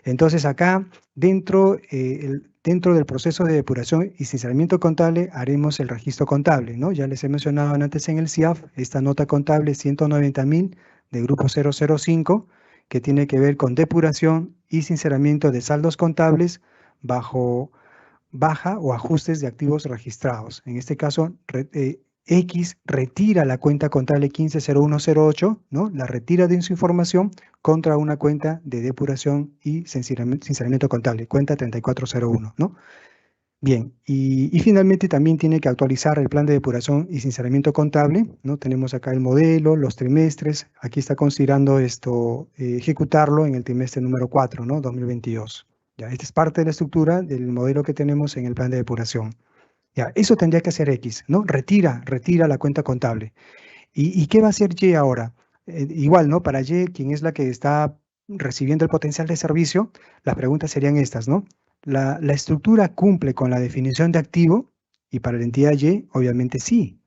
Entonces acá, dentro del proceso de depuración y sinceramiento contable, haremos el registro contable, ¿no? Ya les he mencionado antes en el CIAF, esta nota contable 190.000 de grupo 005, que tiene que ver con depuración y sinceramiento de saldos contables bajo baja o ajustes de activos registrados. En este caso, X retira la cuenta contable 150108, ¿no? La retira de su información contra una cuenta de depuración y sinceramiento contable, cuenta 3401, ¿no? Bien, y finalmente también tiene que actualizar el plan de depuración y sinceramiento contable, ¿no? Tenemos acá el modelo, los trimestres, aquí está considerando ejecutarlo en el trimestre número 4, ¿no? 2022. Ya, esta es parte de la estructura del modelo que tenemos en el plan de depuración. Ya, eso tendría que hacer X, ¿no? Retira la cuenta contable. ¿Y qué va a hacer Y ahora? Igual, ¿no? Para Y, quien es la que está recibiendo el potencial de servicio, las preguntas serían estas, ¿no? ¿La estructura cumple con la definición de activo? Y para la entidad Y, obviamente sí.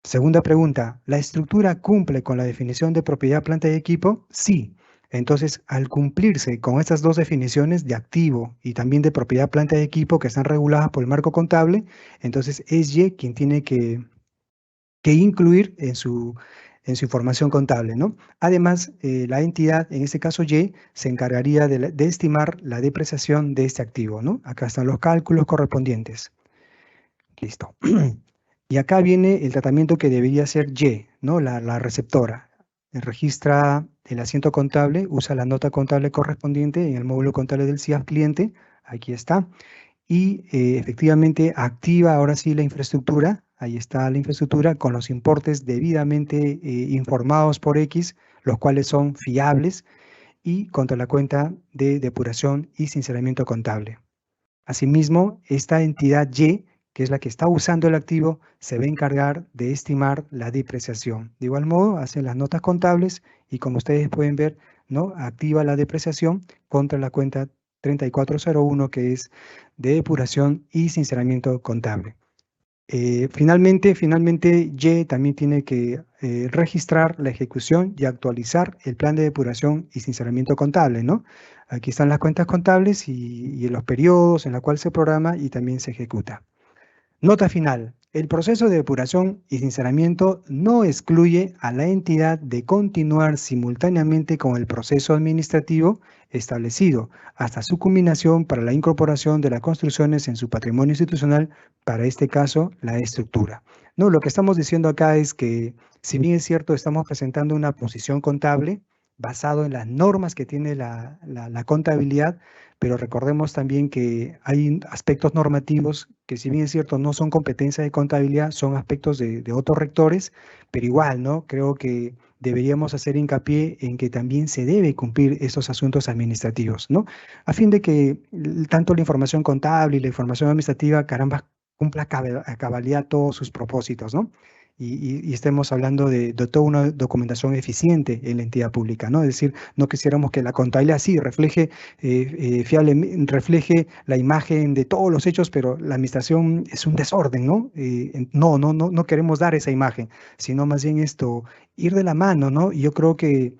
Segunda pregunta, ¿la estructura cumple con la definición de propiedad, planta y equipo? Sí. Entonces, al cumplirse con estas dos definiciones de activo y también de propiedad, planta y equipo que están reguladas por el marco contable, entonces es Y quien tiene que incluir en su información contable, ¿no? Además, la entidad, en este caso Y, se encargaría de estimar la depreciación de este activo, ¿no? Acá están los cálculos correspondientes. Listo. Y acá viene el tratamiento que debería ser Y, ¿no? La receptora. Registra el asiento contable, usa la nota contable correspondiente en el módulo contable del CIAF cliente. Aquí está. Y efectivamente activa ahora sí la infraestructura. Ahí está la infraestructura con los importes debidamente informados por X, los cuales son fiables, y contra la cuenta de depuración y sinceramiento contable. Asimismo, esta entidad Y, que es la que está usando el activo, se va a encargar de estimar la depreciación. De igual modo, hace las notas contables y, como ustedes pueden ver, ¿no? Activa la depreciación contra la cuenta 3401, que es de depuración y sinceramiento contable. Finalmente, Y también tiene que registrar la ejecución y actualizar el plan de depuración y sinceramiento contable, ¿no? Aquí están las cuentas contables y los periodos en los cuales se programa y también se ejecuta. Nota final. El proceso de depuración y sinceramiento no excluye a la entidad de continuar simultáneamente con el proceso administrativo establecido hasta su culminación para la incorporación de las construcciones en su patrimonio institucional, para este caso, la estructura. No, lo que estamos diciendo acá es que, si bien es cierto, estamos presentando una posición contable basado en las normas que tiene la contabilidad, pero recordemos también que hay aspectos normativos que, si bien es cierto, no son competencia de contabilidad, son aspectos de otros rectores, pero igual, ¿no? Creo que deberíamos hacer hincapié en que también se debe cumplir estos asuntos administrativos, ¿no? A fin de que tanto la información contable y la información administrativa, caramba, cumpla a cabalidad todos sus propósitos, ¿no? Y estemos hablando de toda una documentación eficiente en la entidad pública, ¿no? Es decir, no quisiéramos que la contabilidad sí refleje refleje la imagen de todos los hechos, pero la administración es un desorden, ¿no? No queremos dar esa imagen, sino más bien esto, ir de la mano, ¿no? Y yo creo que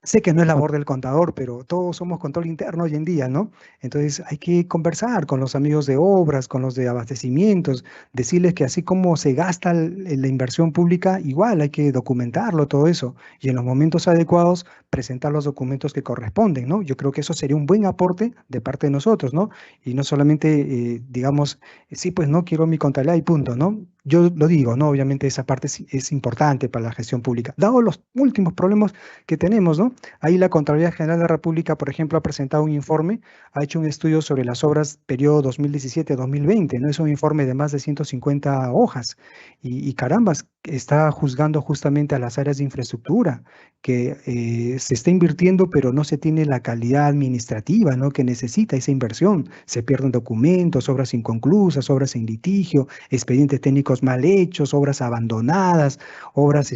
sé que no es labor del contador, pero todos somos control interno hoy en día, ¿no? Entonces hay que conversar con los amigos de obras, con los de abastecimientos, decirles que así como se gasta la inversión pública, igual hay que documentarlo, todo eso, y en los momentos adecuados presentar los documentos que corresponden, ¿no? Yo creo que eso sería un buen aporte de parte de nosotros, ¿no? Y no solamente, digamos, sí, pues no quiero mi contabilidad y punto, ¿no? Yo lo digo, ¿no? Obviamente esa parte es importante para la gestión pública, dado los últimos problemas que tenemos, ¿no? Ahí la Contraloría General de la República, por ejemplo, ha presentado un informe, ha hecho un estudio sobre las obras periodo 2017-2020, ¿no? Es un informe de más de 150 hojas y carambas, está juzgando justamente a las áreas de infraestructura, que se está invirtiendo, pero no se tiene la calidad administrativa, ¿no? Que necesita esa inversión. Se pierden documentos, obras inconclusas, obras en litigio, expedientes técnicos mal hechos, obras abandonadas, obras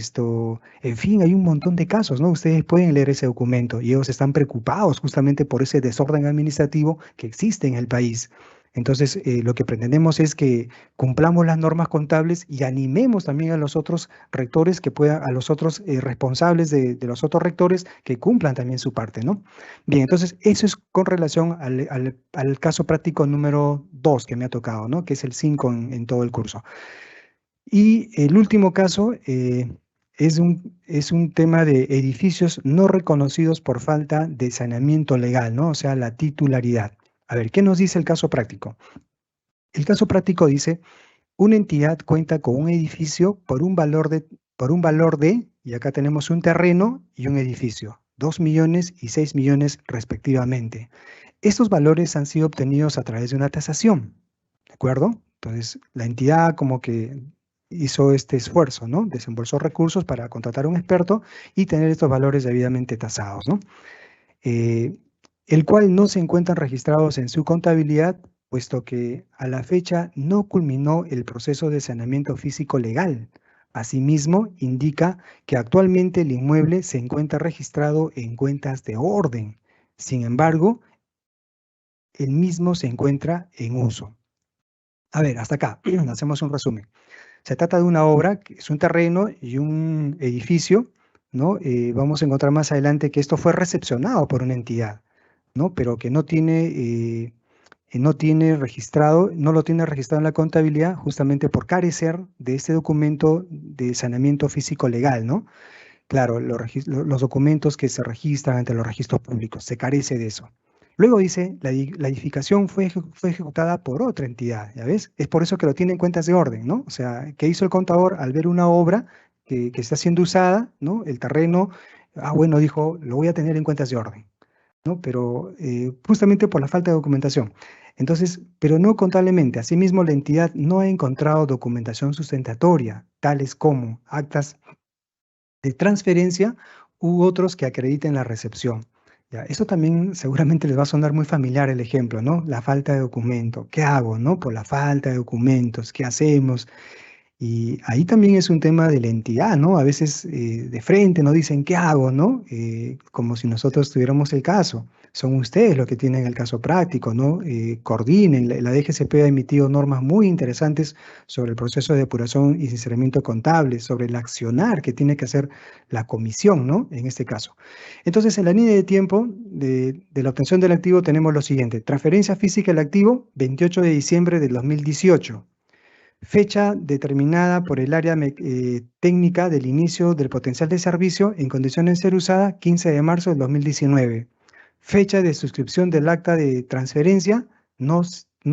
en fin, hay un montón de casos, ¿no? Ustedes pueden leer ese documento y ellos están preocupados justamente por ese desorden administrativo que existe en el país. Entonces, lo que pretendemos es que cumplamos las normas contables y animemos también a los otros rectores a los otros responsables de los otros rectores que cumplan también su parte, ¿no? Bien, entonces, eso es con relación al caso práctico número 2 que me ha tocado, ¿no? Que es el 5 en todo el curso. Y el último caso es un tema de edificios no reconocidos por falta de saneamiento legal, ¿no? O sea, la titularidad. A ver, ¿qué nos dice el caso práctico? El caso práctico dice, una entidad cuenta con un edificio por un valor de, y acá tenemos un terreno y un edificio, 2 millones y 6 millones respectivamente. Estos valores han sido obtenidos a través de una tasación, ¿de acuerdo? Entonces, la entidad como que hizo este esfuerzo, ¿no? Desembolsó recursos para contratar a un experto y tener estos valores debidamente tasados, ¿no? El cual no se encuentran registrados en su contabilidad, puesto que a la fecha no culminó el proceso de saneamiento físico legal, Asimismo, indica que actualmente el inmueble se encuentra registrado en cuentas de orden. Sin embargo, el mismo se encuentra en uso. A ver, hasta acá, hacemos un resumen. Se trata de una obra, que es un terreno y un edificio, ¿no? Vamos a encontrar más adelante que esto fue recepcionado por una entidad, ¿no? Pero que no tiene registrado, no lo tiene registrado en la contabilidad justamente por carecer de este documento de saneamiento físico legal, ¿no? Claro, los documentos que se registran ante los registros públicos, se carece de eso. Luego dice, la edificación fue ejecutada por otra entidad, ¿ya ves? Es por eso que lo tiene en cuentas de orden, ¿no? O sea, ¿qué hizo el contador al ver una obra que está siendo usada, ¿no? El terreno, bueno, dijo, lo voy a tener en cuentas de orden, ¿no? Pero justamente por la falta de documentación. Entonces, pero no contablemente. Asimismo, la entidad no ha encontrado documentación sustentatoria, tales como actas de transferencia u otros que acrediten la recepción. Ya, eso también seguramente les va a sonar muy familiar el ejemplo, ¿no? La falta de documento. ¿Qué hago, no? Por la falta de documentos, ¿qué hacemos? Y ahí también es un tema de la entidad, ¿no? A veces de frente nos dicen, ¿qué hago, no? Como si nosotros tuviéramos el caso. Son ustedes los que tienen el caso práctico, ¿no? Coordinen. La DGCP ha emitido normas muy interesantes sobre el proceso de depuración y sinceramiento contable, sobre el accionar que tiene que hacer la comisión, ¿no? En este caso. Entonces, en la línea de tiempo de la obtención del activo tenemos lo siguiente. Transferencia física del activo, 28 de diciembre del 2018. Fecha determinada por el área técnica del inicio del potencial de servicio en condiciones de ser usada, 15 de marzo del 2019. Fecha de suscripción del acta de transferencia no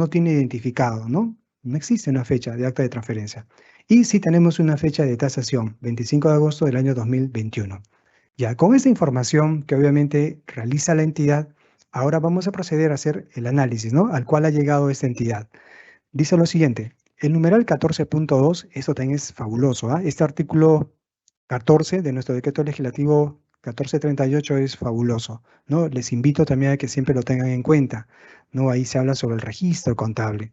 tiene identificado, ¿no? No existe una fecha de acta de transferencia. Y sí tenemos una fecha de tasación, 25 de agosto del año 2021. Ya, con esta información que obviamente realiza la entidad, ahora vamos a proceder a hacer el análisis, ¿no? Al cual ha llegado esta entidad. Dice lo siguiente. El numeral 14.2, esto también es fabuloso, ¿ah? Este artículo 14 de nuestro decreto legislativo 1438 es fabuloso, ¿no? Les invito también a que siempre lo tengan en cuenta, ¿no? Ahí se habla sobre el registro contable.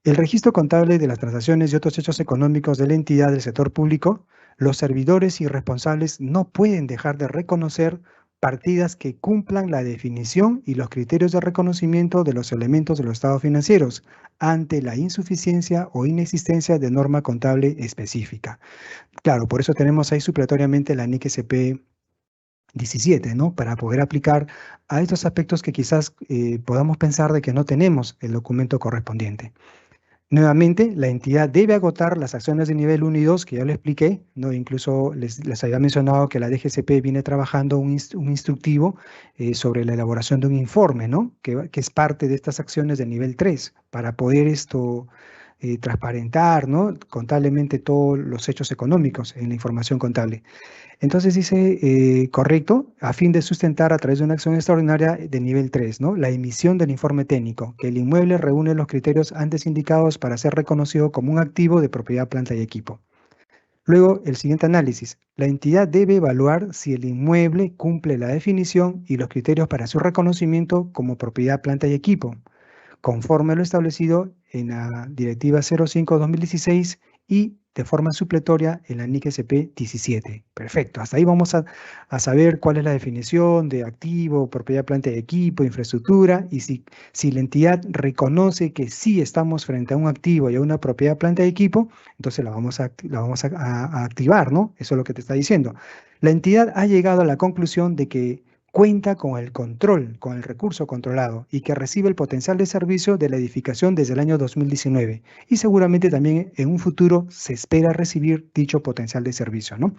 El registro contable de las transacciones y otros hechos económicos de la entidad del sector público, los servidores y responsables no pueden dejar de reconocer partidas que cumplan la definición y los criterios de reconocimiento de los elementos de los estados financieros ante la insuficiencia o inexistencia de norma contable específica. Claro, por eso tenemos ahí supletoriamente la NIC SP 17, ¿no? Para poder aplicar a estos aspectos que quizás podamos pensar de que no tenemos el documento correspondiente. Nuevamente, la entidad debe agotar las acciones de nivel 1 y 2, que ya lo expliqué, ¿no? Incluso les había mencionado que la DGCP viene trabajando un instructivo sobre la elaboración de un informe, ¿no? Que es parte de estas acciones de nivel 3, para poder transparentar, ¿no? Contablemente todos los hechos económicos en la información contable. Entonces dice, correcto, a fin de sustentar a través de una acción extraordinaria de nivel 3, ¿no? La emisión del informe técnico, que el inmueble reúne los criterios antes indicados para ser reconocido como un activo de propiedad, planta y equipo. Luego, el siguiente análisis. La entidad debe evaluar si el inmueble cumple la definición y los criterios para su reconocimiento como propiedad, planta y equipo, conforme a lo establecido en la Directiva 05/2016 y de forma supletoria en la NIC SP 17. Perfecto, hasta ahí vamos a saber cuál es la definición de activo, propiedad, planta y equipo, infraestructura, y si la entidad reconoce que sí estamos frente a un activo y a una propiedad, planta y equipo, entonces la vamos a activar, ¿no? Eso es lo que te está diciendo. La entidad ha llegado a la conclusión de que cuenta con el control, con el recurso controlado y que recibe el potencial de servicio de la edificación desde el año 2019 y seguramente también en un futuro se espera recibir dicho potencial de servicio, ¿no?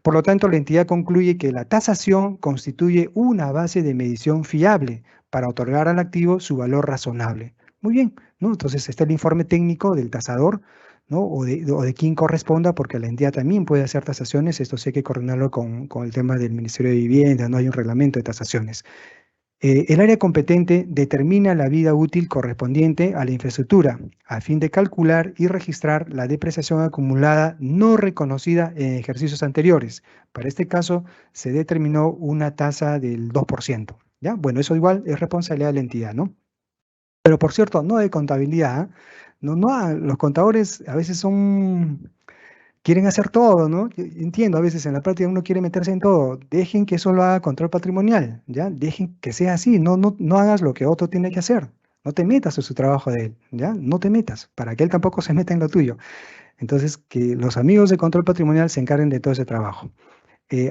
Por lo tanto, la entidad concluye que la tasación constituye una base de medición fiable para otorgar al activo su valor razonable. Muy bien, ¿no? Entonces está el informe técnico del tasador, ¿no? O de quien corresponda, porque la entidad también puede hacer tasaciones. Esto sí hay que coordinarlo con el tema del Ministerio de Vivienda, no hay un reglamento de tasaciones. El área competente determina la vida útil correspondiente a la infraestructura, a fin de calcular y registrar la depreciación acumulada no reconocida en ejercicios anteriores. Para este caso, se determinó una tasa del 2%. ¿Ya? Bueno, eso igual es responsabilidad de la entidad, ¿no? Pero por cierto, no de contabilidad, ¿eh? Los contadores a veces quieren hacer todo, ¿no? Yo entiendo, a veces en la práctica uno quiere meterse en todo. Dejen que eso lo haga control patrimonial, ¿ya? Dejen que sea así, no hagas lo que otro tiene que hacer. No te metas en su trabajo de él, ¿ya? No te metas, para que él tampoco se meta en lo tuyo. Entonces, que los amigos de control patrimonial se encarguen de todo ese trabajo.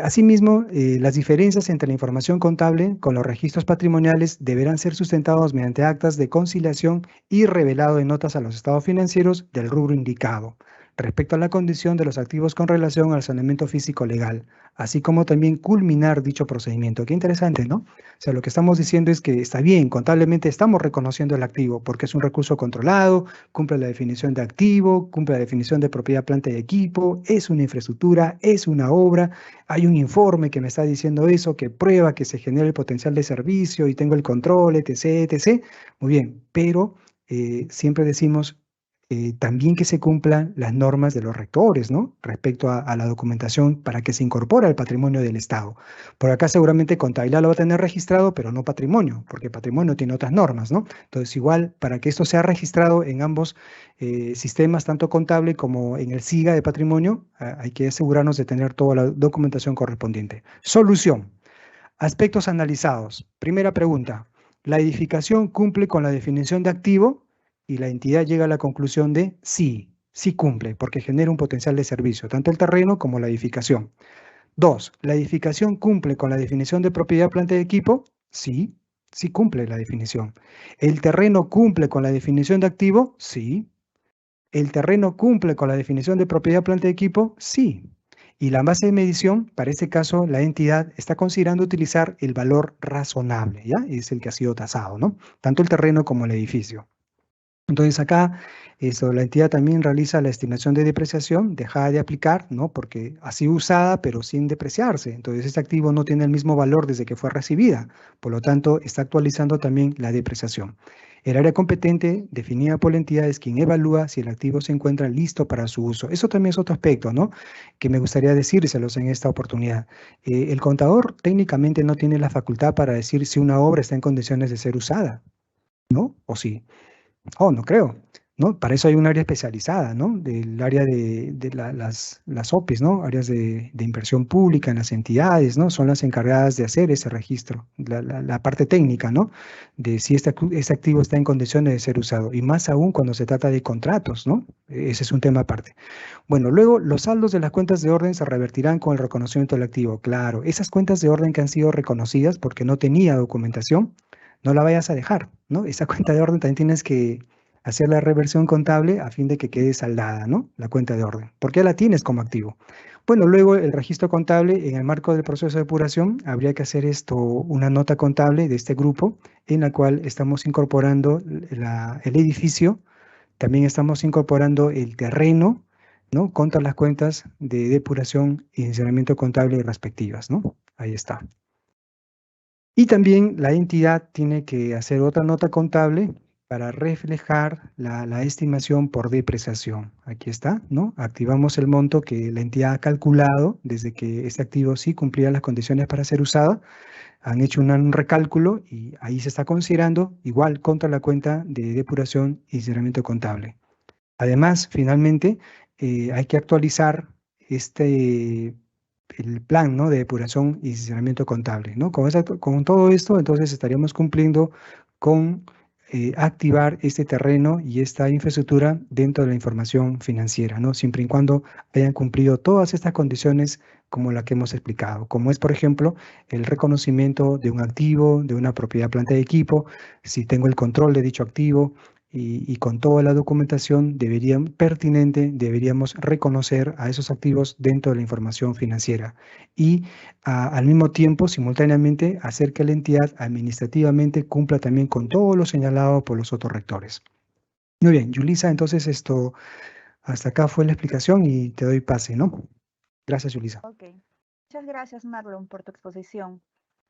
Asimismo, las diferencias entre la información contable con los registros patrimoniales deberán ser sustentados mediante actas de conciliación y revelado en notas a los estados financieros del rubro indicado, respecto a la condición de los activos con relación al saneamiento físico legal, así como también culminar dicho procedimiento. Qué interesante, ¿no? O sea, lo que estamos diciendo es que está bien, contablemente estamos reconociendo el activo porque es un recurso controlado, cumple la definición de activo, cumple la definición de propiedad, planta y equipo, es una infraestructura, es una obra. Hay un informe que me está diciendo eso, que prueba que se genera el potencial de servicio y tengo el control, etc., etc. Muy bien, pero siempre decimos también que se cumplan las normas de los rectores, ¿no? Respecto a la documentación para que se incorpore al patrimonio del Estado. Por acá seguramente contabilidad lo va a tener registrado, pero no patrimonio, porque patrimonio tiene otras normas, ¿no? Entonces, igual, para que esto sea registrado en ambos sistemas, tanto contable como en el SIGA de patrimonio, hay que asegurarnos de tener toda la documentación correspondiente. Solución. Aspectos analizados. Primera pregunta. ¿La edificación cumple con la definición de activo? Y la entidad llega a la conclusión de sí, sí cumple, porque genera un potencial de servicio, tanto el terreno como la edificación. 2. ¿La edificación cumple con la definición de propiedad, planta y equipo? Sí, sí cumple la definición. ¿El terreno cumple con la definición de activo? Sí. ¿El terreno cumple con la definición de propiedad, planta y equipo? Sí. Y la base de medición, para este caso, la entidad está considerando utilizar el valor razonable, ¿ya? Es el que ha sido tasado, ¿no? Tanto el terreno como el edificio. Entonces acá la entidad también realiza la estimación de depreciación, deja de aplicar, ¿no? Porque ha sido usada, pero sin depreciarse. Entonces este activo no tiene el mismo valor desde que fue recibida. Por lo tanto, está actualizando también la depreciación. El área competente definida por la entidad es quien evalúa si el activo se encuentra listo para su uso. Eso también es otro aspecto, ¿no? Que me gustaría decírselos en esta oportunidad. El contador técnicamente no tiene la facultad para decir si una obra está en condiciones de ser usada, ¿no? ¿O sí? Oh, no creo, ¿no? Para eso hay un área especializada, ¿no? Del área de las OPIs, ¿no? Áreas de inversión pública en las entidades, ¿no? Son las encargadas de hacer ese registro, la parte técnica, ¿no? De si este activo está en condiciones de ser usado, y más aún cuando se trata de contratos, ¿no? Ese es un tema aparte. Bueno, luego los saldos de las cuentas de orden se revertirán con el reconocimiento del activo. Claro, esas cuentas de orden que han sido reconocidas porque no tenía documentación, no la vayas a dejar, ¿no? Esa cuenta de orden también tienes que hacer la reversión contable a fin de que quede saldada, ¿no? La cuenta de orden, porque ya la tienes como activo. Bueno, luego el registro contable, en el marco del proceso de depuración, habría que hacer una nota contable de este grupo, en la cual estamos incorporando el edificio, también estamos incorporando el terreno, ¿no? Contra las cuentas de depuración y funcionamiento contable respectivas, ¿no? Ahí está. Y también la entidad tiene que hacer otra nota contable para reflejar la estimación por depreciación. Aquí está, ¿no? Activamos el monto que la entidad ha calculado desde que este activo sí cumplía las condiciones para ser usado. Han hecho un recálculo y ahí se está considerando igual contra la cuenta de depuración y cerramiento contable. Además, finalmente, hay que actualizar el plan, ¿no? De depuración y cerramiento contable, ¿no? Con todo esto, entonces estaríamos cumpliendo con activar este terreno y esta infraestructura dentro de la información financiera, ¿no? Siempre y cuando hayan cumplido todas estas condiciones como la que hemos explicado, como es, por ejemplo, el reconocimiento de un activo, de una propiedad, planta de equipo, si tengo el control de dicho activo, y con toda la documentación pertinente deberíamos reconocer a esos activos dentro de la información financiera y al mismo tiempo, simultáneamente, hacer que la entidad administrativamente cumpla también con todo lo señalado por los otros rectores. Muy bien, Yulisa, entonces hasta acá fue la explicación y te doy pase, ¿no? Gracias, Yulisa. Ok. Muchas gracias, Marlon, por tu exposición.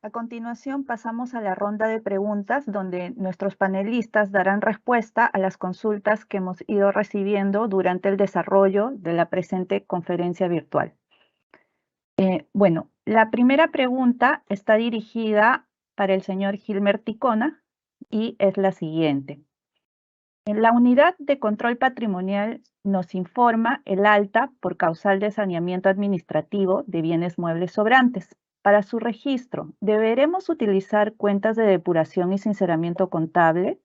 A continuación pasamos a la ronda de preguntas donde nuestros panelistas darán respuesta a las consultas que hemos ido recibiendo durante el desarrollo de la presente conferencia virtual. Bueno, la primera pregunta está dirigida para el señor Gilmer Ticona y es la siguiente. En la unidad de control patrimonial nos informa el alta por causal de saneamiento administrativo de bienes muebles sobrantes. Para su registro, deberemos utilizar cuentas de depuración y sinceramiento contable,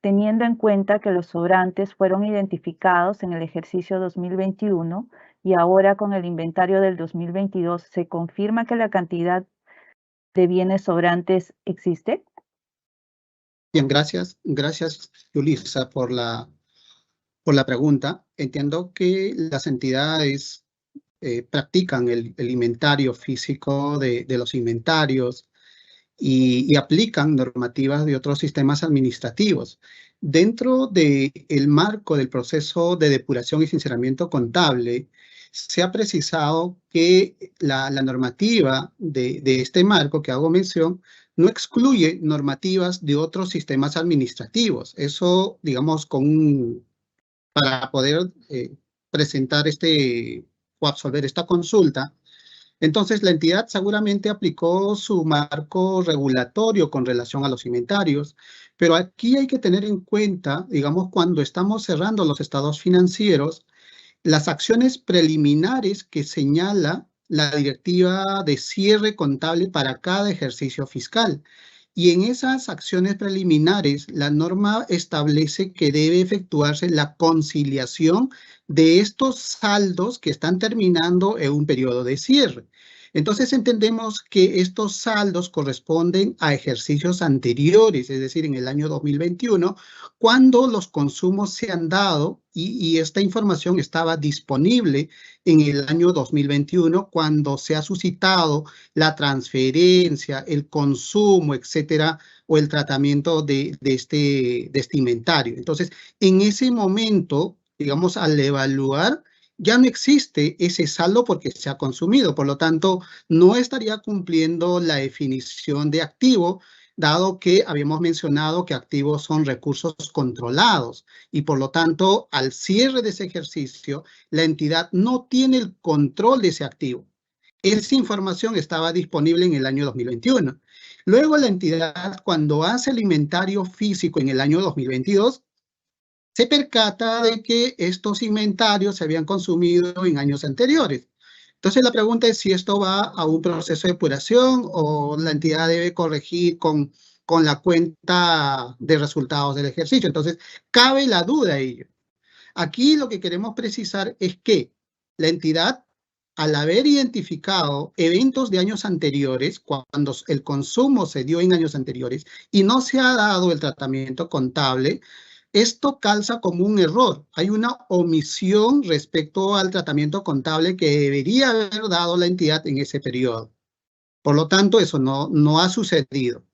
teniendo en cuenta que los sobrantes fueron identificados en el ejercicio 2021 y ahora con el inventario del 2022 se confirma que la cantidad de bienes sobrantes existe. Bien, gracias. Gracias, Yulisa, por la pregunta. Entiendo que las entidades practican el inventario físico de los inventarios y aplican normativas de otros sistemas administrativos. Dentro del marco del proceso de depuración y sinceramiento contable, se ha precisado que la normativa de este marco que hago mención no excluye normativas de otros sistemas administrativos. Eso, digamos, para poder presentar o absolver esta consulta. Entonces, la entidad seguramente aplicó su marco regulatorio con relación a los inventarios, pero aquí hay que tener en cuenta, digamos, cuando estamos cerrando los estados financieros, las acciones preliminares que señala la directiva de cierre contable para cada ejercicio fiscal. Y en esas acciones preliminares, la norma establece que debe efectuarse la conciliación de estos saldos que están terminando en un periodo de cierre. Entonces entendemos que estos saldos corresponden a ejercicios anteriores, es decir, en el año 2021, cuando los consumos se han dado y esta información estaba disponible en el año 2021, cuando se ha suscitado la transferencia, el consumo, etcétera, o el tratamiento de este inventario. Entonces, en ese momento, digamos, al evaluar, ya no existe ese saldo porque se ha consumido. Por lo tanto, no estaría cumpliendo la definición de activo, dado que habíamos mencionado que activos son recursos controlados y por lo tanto, al cierre de ese ejercicio, la entidad no tiene el control de ese activo. Esa información estaba disponible en el año 2021. Luego la entidad, cuando hace el inventario físico en el año 2022, se percata de que estos inventarios se habían consumido en años anteriores. Entonces la pregunta es si esto va a un proceso de depuración o la entidad debe corregir con la cuenta de resultados del ejercicio. Entonces cabe la duda de ello. Aquí lo que queremos precisar es que la entidad, al haber identificado eventos de años anteriores, cuando el consumo se dio en años anteriores y no se ha dado el tratamiento contable, esto calza como un error. Hay una omisión respecto al tratamiento contable que debería haber dado la entidad en ese periodo. Por lo tanto, eso no ha sucedido.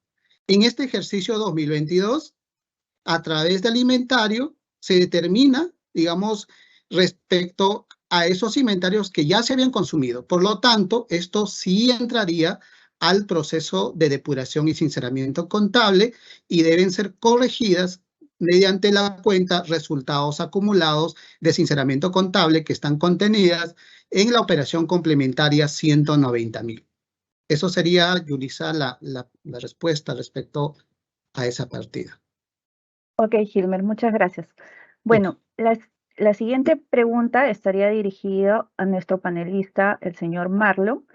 En este ejercicio 2022, a través del inventario, se determina, digamos, respecto a esos inventarios que ya se habían consumido. Por lo tanto, esto sí entraría al proceso de depuración y sinceramiento contable y deben ser corregidas mediante la cuenta resultados acumulados de sinceramiento contable que están contenidas en la operación complementaria 190.000. Eso sería, Yulisa, la respuesta respecto a esa partida. Ok, Gilmer, muchas gracias. Bueno, la siguiente pregunta estaría dirigida a nuestro panelista, el señor Marlon,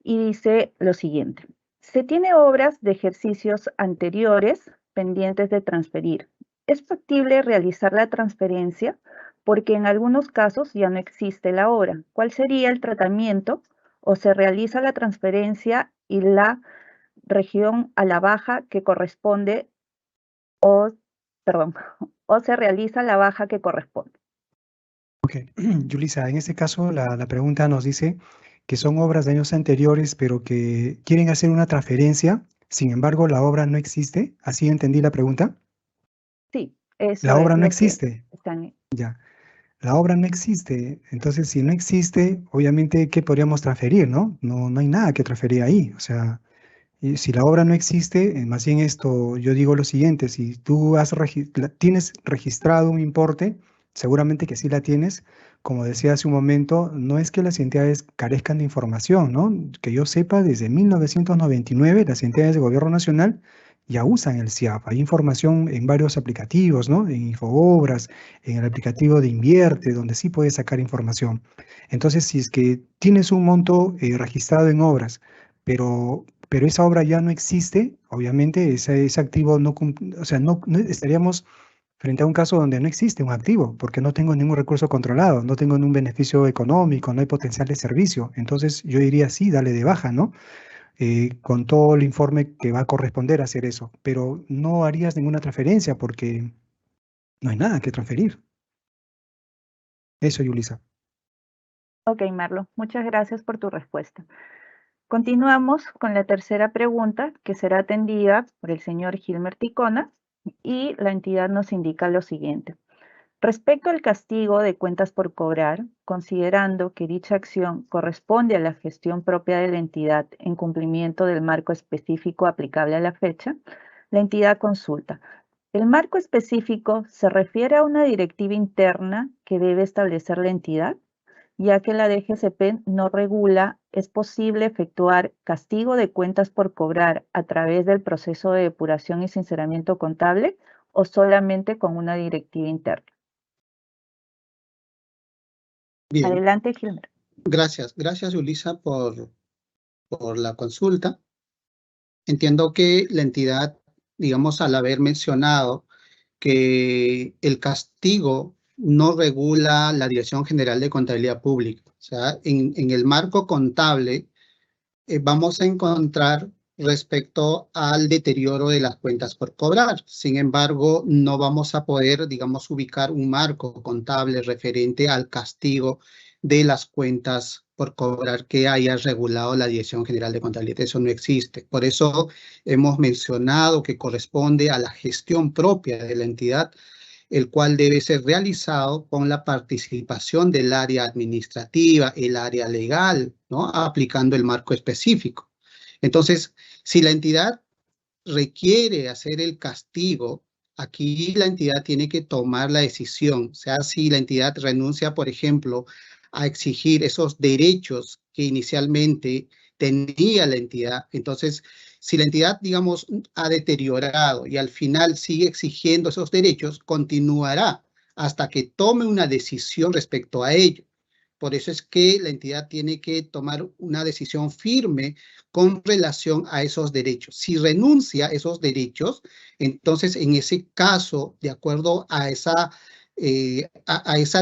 y dice lo siguiente. Se tiene obras de ejercicios anteriores pendientes de transferir. ¿Es factible realizar la transferencia? Porque en algunos casos ya no existe la obra. ¿Cuál sería el tratamiento? ¿O se realiza la transferencia y la región a la baja que corresponde o se realiza la baja que corresponde? Ok, Yulisa, en este caso la pregunta nos dice que son obras de años anteriores, pero que quieren hacer una transferencia, sin embargo la obra no existe. ¿Así entendí la pregunta? Sí, eso La obra es no lo existe. que están. Ya, la obra no existe. Entonces, si no existe, obviamente, ¿qué podríamos transferir, no? No hay nada que transferir ahí. O sea, y si la obra no existe, más bien esto, yo digo lo siguiente, si tú tienes registrado un importe, seguramente que sí la tienes, como decía hace un momento, no es que las entidades carezcan de información, ¿no? Que yo sepa, desde 1999 las entidades de gobierno nacional ya usan el SIAP. Hay información en varios aplicativos, ¿no? En Infoobras, en el aplicativo de Invierte, donde sí puedes sacar información. Entonces, si es que tienes un monto registrado en obras, pero esa obra ya no existe, obviamente ese activo no, o sea, no estaríamos frente a un caso donde no existe un activo, porque no tengo ningún recurso controlado, no tengo ningún beneficio económico, no hay potencial de servicio. Entonces yo diría sí, dale de baja, ¿no? Con todo el informe que va a corresponder a hacer eso, pero no harías ninguna transferencia porque no hay nada que transferir. Eso, Yulisa. Ok, Marlon, muchas gracias por tu respuesta. Continuamos con la tercera pregunta, que será atendida por el señor Gilmer Ticona, y la entidad nos indica lo siguiente. Respecto al castigo de cuentas por cobrar, considerando que dicha acción corresponde a la gestión propia de la entidad en cumplimiento del marco específico aplicable a la fecha, la entidad consulta. ¿El marco específico se refiere a una directiva interna que debe establecer la entidad? Ya que la DGCP no regula, ¿es posible efectuar castigo de cuentas por cobrar a través del proceso de depuración y sinceramiento contable o solamente con una directiva interna? Bien, Adelante, Gilmer. gracias. Gracias, Ulisa, por la consulta. Entiendo que la entidad, digamos, al haber mencionado que el castigo no regula la Dirección General de Contabilidad Pública. O sea, en el marco contable vamos a encontrar respecto al deterioro de las cuentas por cobrar. Sin embargo, no vamos a poder, digamos, ubicar un marco contable referente al castigo de las cuentas por cobrar que haya regulado la Dirección General de Contabilidad. Eso no existe. Por eso hemos mencionado que corresponde a la gestión propia de la entidad, el cual debe ser realizado con la participación del área administrativa, el área legal, ¿no? Aplicando el marco específico. Entonces, si la entidad requiere hacer el castigo, aquí la entidad tiene que tomar la decisión. O sea, si la entidad renuncia, por ejemplo, a exigir esos derechos que inicialmente tenía la entidad, entonces, si la entidad, digamos, ha deteriorado y al final sigue exigiendo esos derechos, continuará hasta que tome una decisión respecto a ello. Por eso es que la entidad tiene que tomar una decisión firme con relación a esos derechos. Si renuncia a esos derechos, entonces en ese caso, de acuerdo a esa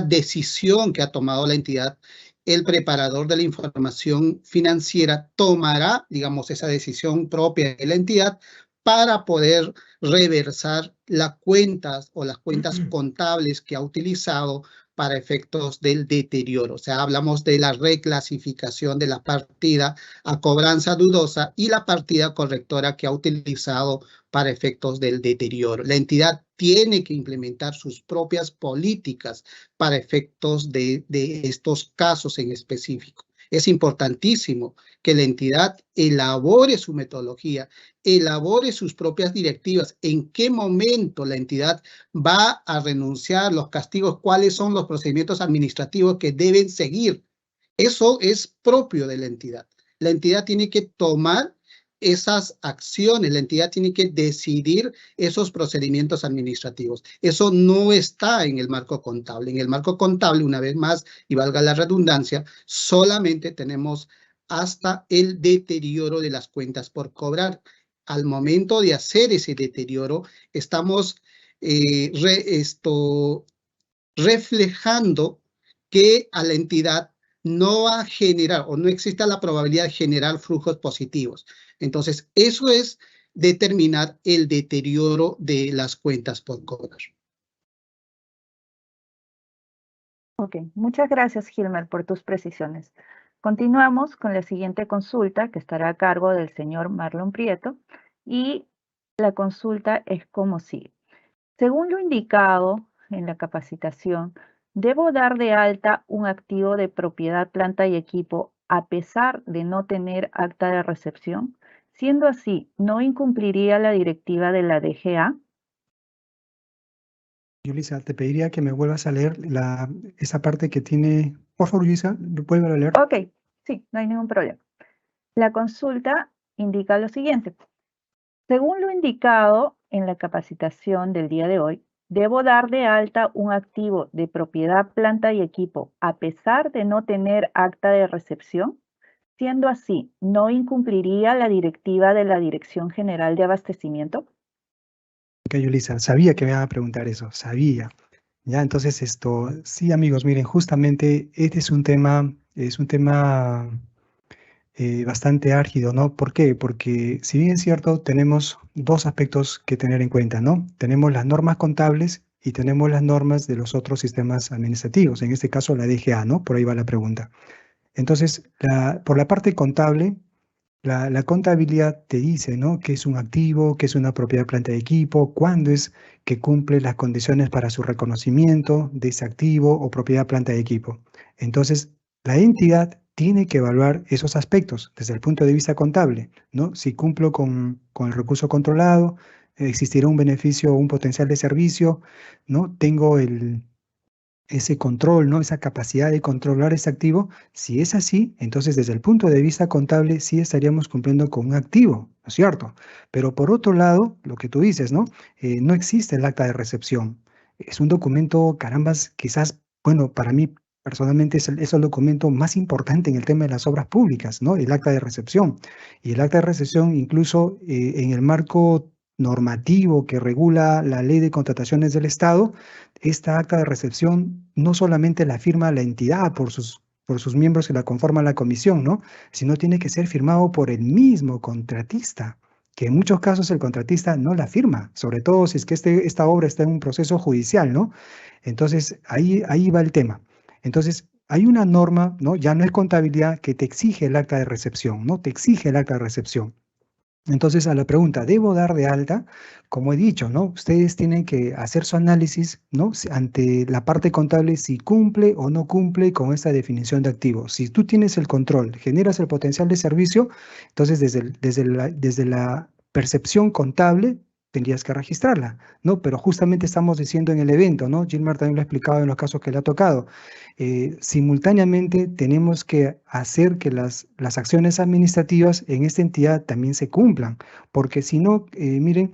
decisión que ha tomado la entidad, el preparador de la información financiera tomará, digamos, esa decisión propia de la entidad para poder reversar las cuentas o las cuentas contables que ha utilizado para efectos del deterioro. O sea, hablamos de la reclasificación de la partida a cobranza dudosa y la partida correctora que ha utilizado para efectos del deterioro. La entidad tiene que implementar sus propias políticas para efectos de estos casos en específico. Es importantísimo que la entidad elabore su metodología, elabore sus propias directivas, en qué momento la entidad va a renunciar, los castigos, cuáles son los procedimientos administrativos que deben seguir. Eso es propio de la entidad. La entidad tiene que tomar esas acciones, la entidad tiene que decidir esos procedimientos administrativos. Eso no está en el marco contable. En el marco contable, una vez más, y valga la redundancia, solamente tenemos hasta el deterioro de las cuentas por cobrar. Al momento de hacer ese deterioro, estamos reflejando que a la entidad no va a generar o no existe la probabilidad de generar flujos positivos. Entonces, eso es determinar el deterioro de las cuentas por cobrar. Ok, muchas gracias, Gilmer, por tus precisiones. Continuamos con la siguiente consulta, que estará a cargo del señor Marlon Prieto, y la consulta es como sigue. Según lo indicado en la capacitación, ¿debo dar de alta un activo de propiedad, planta y equipo a pesar de no tener acta de recepción? Siendo así, ¿no incumpliría la directiva de la DGA? Yulisa, te pediría que me vuelvas a leer esa parte que tiene. Por favor, Yulisa, vuelve a leer. Ok, sí, no hay ningún problema. La consulta indica lo siguiente. Según lo indicado en la capacitación del día de hoy, debo dar de alta un activo de propiedad, planta y equipo a pesar de no tener acta de recepción. Siendo así, ¿no incumpliría la directiva de la Dirección General de Abastecimiento? Ok, Yulisa, sabía que me iban a preguntar eso, sabía. Ya, entonces sí, amigos, miren, justamente este es un tema bastante álgido, ¿no? ¿Por qué? Porque si bien es cierto, tenemos dos aspectos que tener en cuenta, ¿no? Tenemos las normas contables y tenemos las normas de los otros sistemas administrativos, en este caso la DGA, ¿no? Por ahí va la pregunta. Entonces, por la parte contable, la contabilidad te dice, ¿no? Qué es un activo, qué es una propiedad, planta de equipo, cuándo es que cumple las condiciones para su reconocimiento de ese activo o propiedad, planta de equipo. Entonces, la entidad tiene que evaluar esos aspectos desde el punto de vista contable, ¿no? Si cumplo con el recurso controlado, existirá un beneficio o un potencial de servicio, ¿no? Tengo ese control, ¿no? Esa capacidad de controlar ese activo. Si es así, entonces desde el punto de vista contable sí estaríamos cumpliendo con un activo, ¿no es cierto? Pero por otro lado, lo que tú dices, ¿no? No existe el acta de recepción. Es un documento, carambas, quizás, bueno, para mí personalmente es el documento más importante en el tema de las obras públicas, ¿no? El acta de recepción. Y el acta de recepción, incluso en el marco normativo que regula la ley de contrataciones del Estado, esta acta de recepción no solamente la firma la entidad por sus miembros que la conforman la comisión, ¿no? Sino tiene que ser firmado por el mismo contratista, que en muchos casos el contratista no la firma, sobre todo si es que esta obra está en un proceso judicial, ¿no? Entonces, ahí va el tema. Entonces, hay una norma, ¿no? Ya no es contabilidad que te exige el acta de recepción, ¿no? Te exige el acta de recepción. Entonces, a la pregunta, ¿debo dar de alta? Como he dicho, ¿no? Ustedes tienen que hacer su análisis, ¿no? Ante la parte contable, si cumple o no cumple con esta definición de activo. Si tú tienes el control, generas el potencial de servicio, entonces desde la percepción contable tendrías que registrarla, ¿no? Pero justamente estamos diciendo en el evento, ¿no? Gilmar también lo ha explicado en los casos que le ha tocado. Simultáneamente tenemos que hacer que las acciones administrativas en esta entidad también se cumplan, porque si no, miren,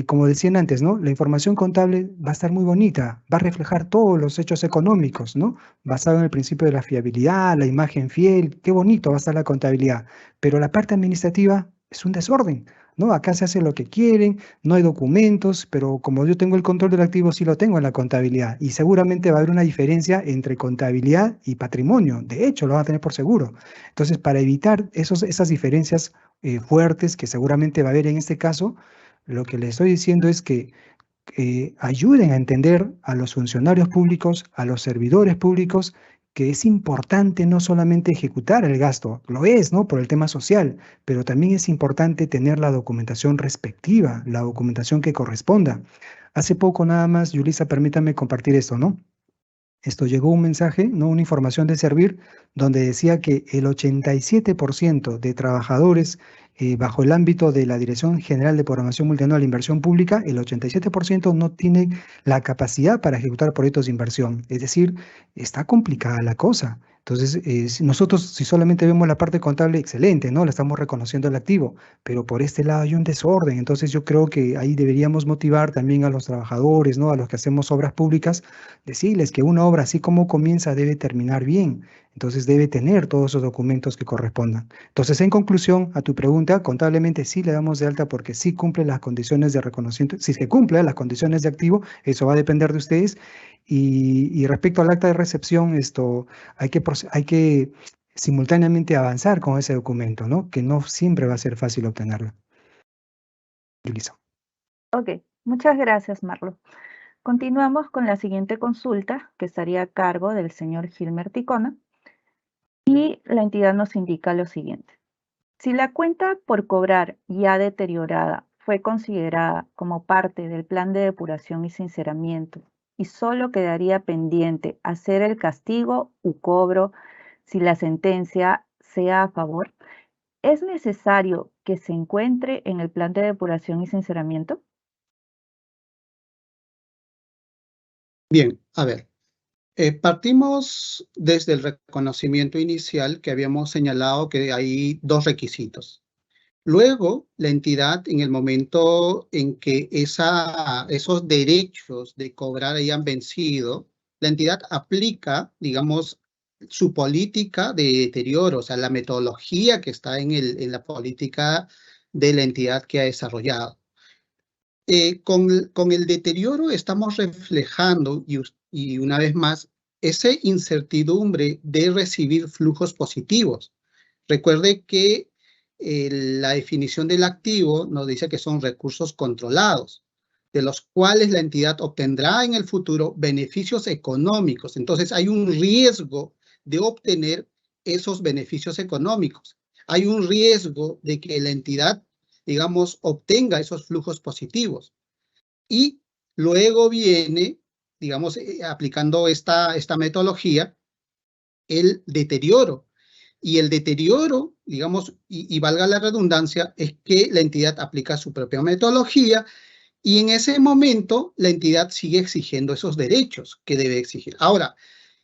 como decían antes, ¿no? La información contable va a estar muy bonita, va a reflejar todos los hechos económicos, ¿no? Basado en el principio de la fiabilidad, la imagen fiel, qué bonito va a estar la contabilidad, pero la parte administrativa es un desorden, ¿no? Acá se hace lo que quieren, no hay documentos, pero como yo tengo el control del activo, sí lo tengo en la contabilidad. Y seguramente va a haber una diferencia entre contabilidad y patrimonio. De hecho, lo van a tener por seguro. Entonces, para evitar esas diferencias fuertes que seguramente va a haber en este caso, lo que les estoy diciendo es que ayuden a entender a los funcionarios públicos, a los servidores públicos, que es importante no solamente ejecutar el gasto, lo es, ¿no? Por el tema social, pero también es importante tener la documentación respectiva, la documentación que corresponda. Hace poco nada más, Yulisa, permítame compartir esto, ¿no? Esto llegó un mensaje, ¿no? Una información de Servir, donde decía que el 87% de trabajadores bajo el ámbito de la Dirección General de Programación Multianual e Inversión Pública, el 87% no tiene la capacidad para ejecutar proyectos de inversión. Es decir, está complicada la cosa. Entonces, nosotros si solamente vemos la parte contable, excelente, ¿no? La estamos reconociendo el activo, pero por este lado hay un desorden. Entonces, yo creo que ahí deberíamos motivar también a los trabajadores, ¿no? A los que hacemos obras públicas, decirles que una obra así como comienza debe terminar bien, entonces debe tener todos esos documentos que correspondan. Entonces, en conclusión, a tu pregunta, contablemente sí le damos de alta porque sí cumple las condiciones de reconocimiento, si se cumple las condiciones de activo, eso va a depender de ustedes. Y respecto al acta de recepción, hay que simultáneamente avanzar con ese documento, ¿no? Que no siempre va a ser fácil obtenerlo. Yulisa. Ok, muchas gracias, Marlo. Continuamos con la siguiente consulta, que estaría a cargo del señor Gilmer Ticona, y la entidad nos indica lo siguiente. Si la cuenta por cobrar ya deteriorada fue considerada como parte del plan de depuración y sinceramiento y solo quedaría pendiente hacer el castigo u cobro si la sentencia sea a favor, ¿es necesario que se encuentre en el plan de depuración y sinceramiento? Bien, a ver. Partimos desde el reconocimiento inicial que habíamos señalado que hay dos requisitos. Luego, la entidad, en el momento en que esos derechos de cobrar hayan vencido, la entidad aplica, digamos, su política de deterioro, o sea, la metodología que está en la política de la entidad que ha desarrollado. Con el deterioro estamos reflejando, y una vez más, esa incertidumbre de recibir flujos positivos. Recuerde que la definición del activo nos dice que son recursos controlados, de los cuales la entidad obtendrá en el futuro beneficios económicos. Entonces hay un riesgo de obtener esos beneficios económicos. Hay un riesgo de que la entidad, digamos, obtenga esos flujos positivos. Y luego viene, digamos, aplicando esta metodología, el deterioro. Y el deterioro, digamos, y valga la redundancia, es que la entidad aplica su propia metodología y en ese momento la entidad sigue exigiendo esos derechos que debe exigir. Ahora,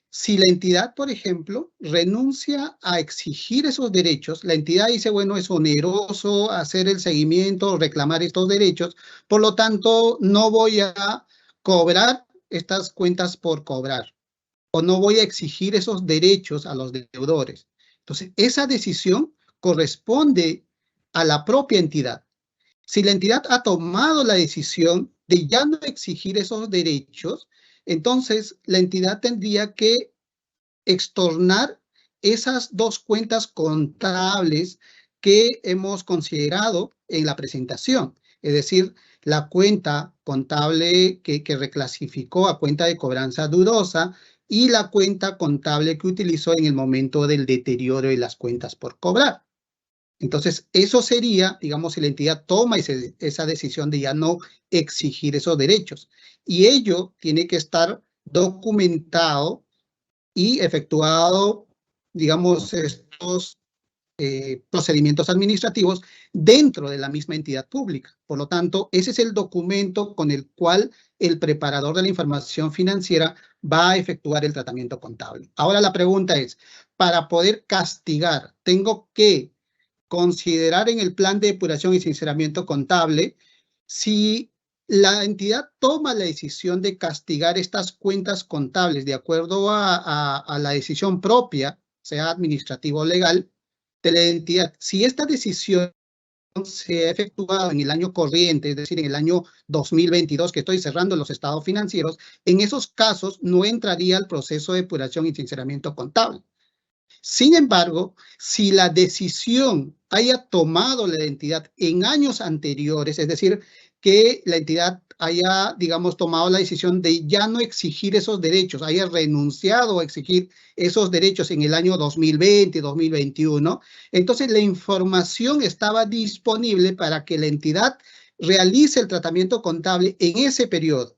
si la entidad, por ejemplo, renuncia a exigir esos derechos, la entidad dice, bueno, es oneroso hacer el seguimiento, reclamar estos derechos, por lo tanto, no voy a cobrar estas cuentas por cobrar, o no voy a exigir esos derechos a los deudores. Entonces, esa decisión corresponde a la propia entidad. Si la entidad ha tomado la decisión de ya no exigir esos derechos, entonces la entidad tendría que extornar esas dos cuentas contables que hemos considerado en la presentación. Es decir, la cuenta contable que reclasificó a cuenta de cobranza dudosa y la cuenta contable que utilizó en el momento del deterioro de las cuentas por cobrar. Entonces, eso sería, digamos, si la entidad toma esa decisión de ya no exigir esos derechos. Y ello tiene que estar documentado y efectuado, digamos, estos procedimientos administrativos dentro de la misma entidad pública. Por lo tanto, ese es el documento con el cual el preparador de la información financiera va a efectuar el tratamiento contable. Ahora la pregunta es, para poder castigar, ¿tengo que considerar en el plan de depuración y sinceramiento contable si la entidad toma la decisión de castigar estas cuentas contables de acuerdo a la decisión propia, sea administrativa o legal, de la entidad? Si esta decisión se ha efectuado en el año corriente, es decir, en el año 2022, que estoy cerrando los estados financieros, en esos casos no entraría al proceso de depuración y sinceramiento contable. Sin embargo, si la decisión haya tomado la entidad en años anteriores, es decir, que la entidad haya, digamos, tomado la decisión de ya no exigir esos derechos, haya renunciado a exigir esos derechos en el año 2020, 2021, entonces la información estaba disponible para que la entidad realice el tratamiento contable en ese periodo.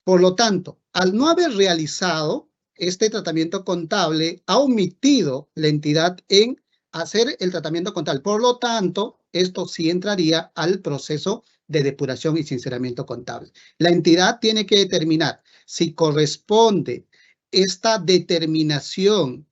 Por lo tanto, al no haber realizado este tratamiento contable, ha omitido la entidad en hacer el tratamiento contable. Por lo tanto, esto sí entraría al proceso de depuración y sinceramiento contable. La entidad tiene que determinar si corresponde esta determinación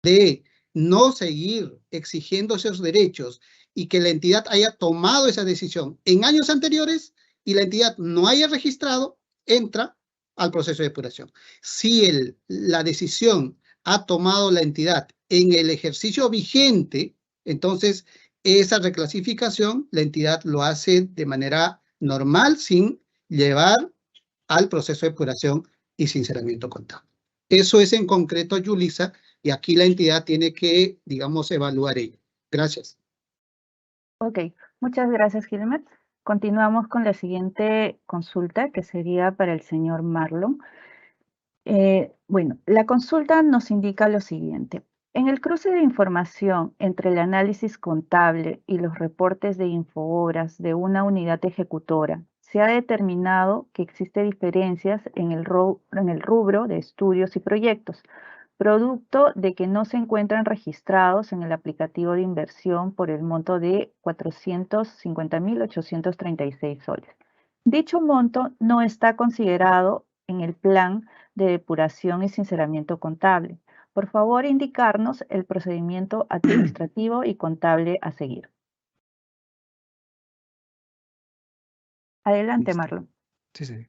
de no seguir exigiendo esos derechos y que la entidad haya tomado esa decisión en años anteriores y la entidad no haya registrado, entra al proceso de depuración. Si la decisión ha tomado la entidad en el ejercicio vigente, entonces esa reclasificación la entidad lo hace de manera normal sin llevar al proceso de depuración y sinceramiento contable. Eso es en concreto, Yulisa, y aquí la entidad tiene que, digamos, evaluar ello. Gracias. Ok, muchas gracias, Gilmet. Continuamos con la siguiente consulta, que sería para el señor Marlon. Bueno, la consulta nos indica lo siguiente. En el cruce de información entre el análisis contable y los reportes de infoobras de una unidad ejecutora, se ha determinado que existen diferencias en el rubro de estudios y proyectos, producto de que no se encuentran registrados en el aplicativo de inversión por el monto de 450.836 soles. Dicho monto no está considerado en el plan de depuración y sinceramiento contable. Por favor, indicarnos el procedimiento administrativo y contable a seguir. Adelante, Listo. Marlon. Sí, sí.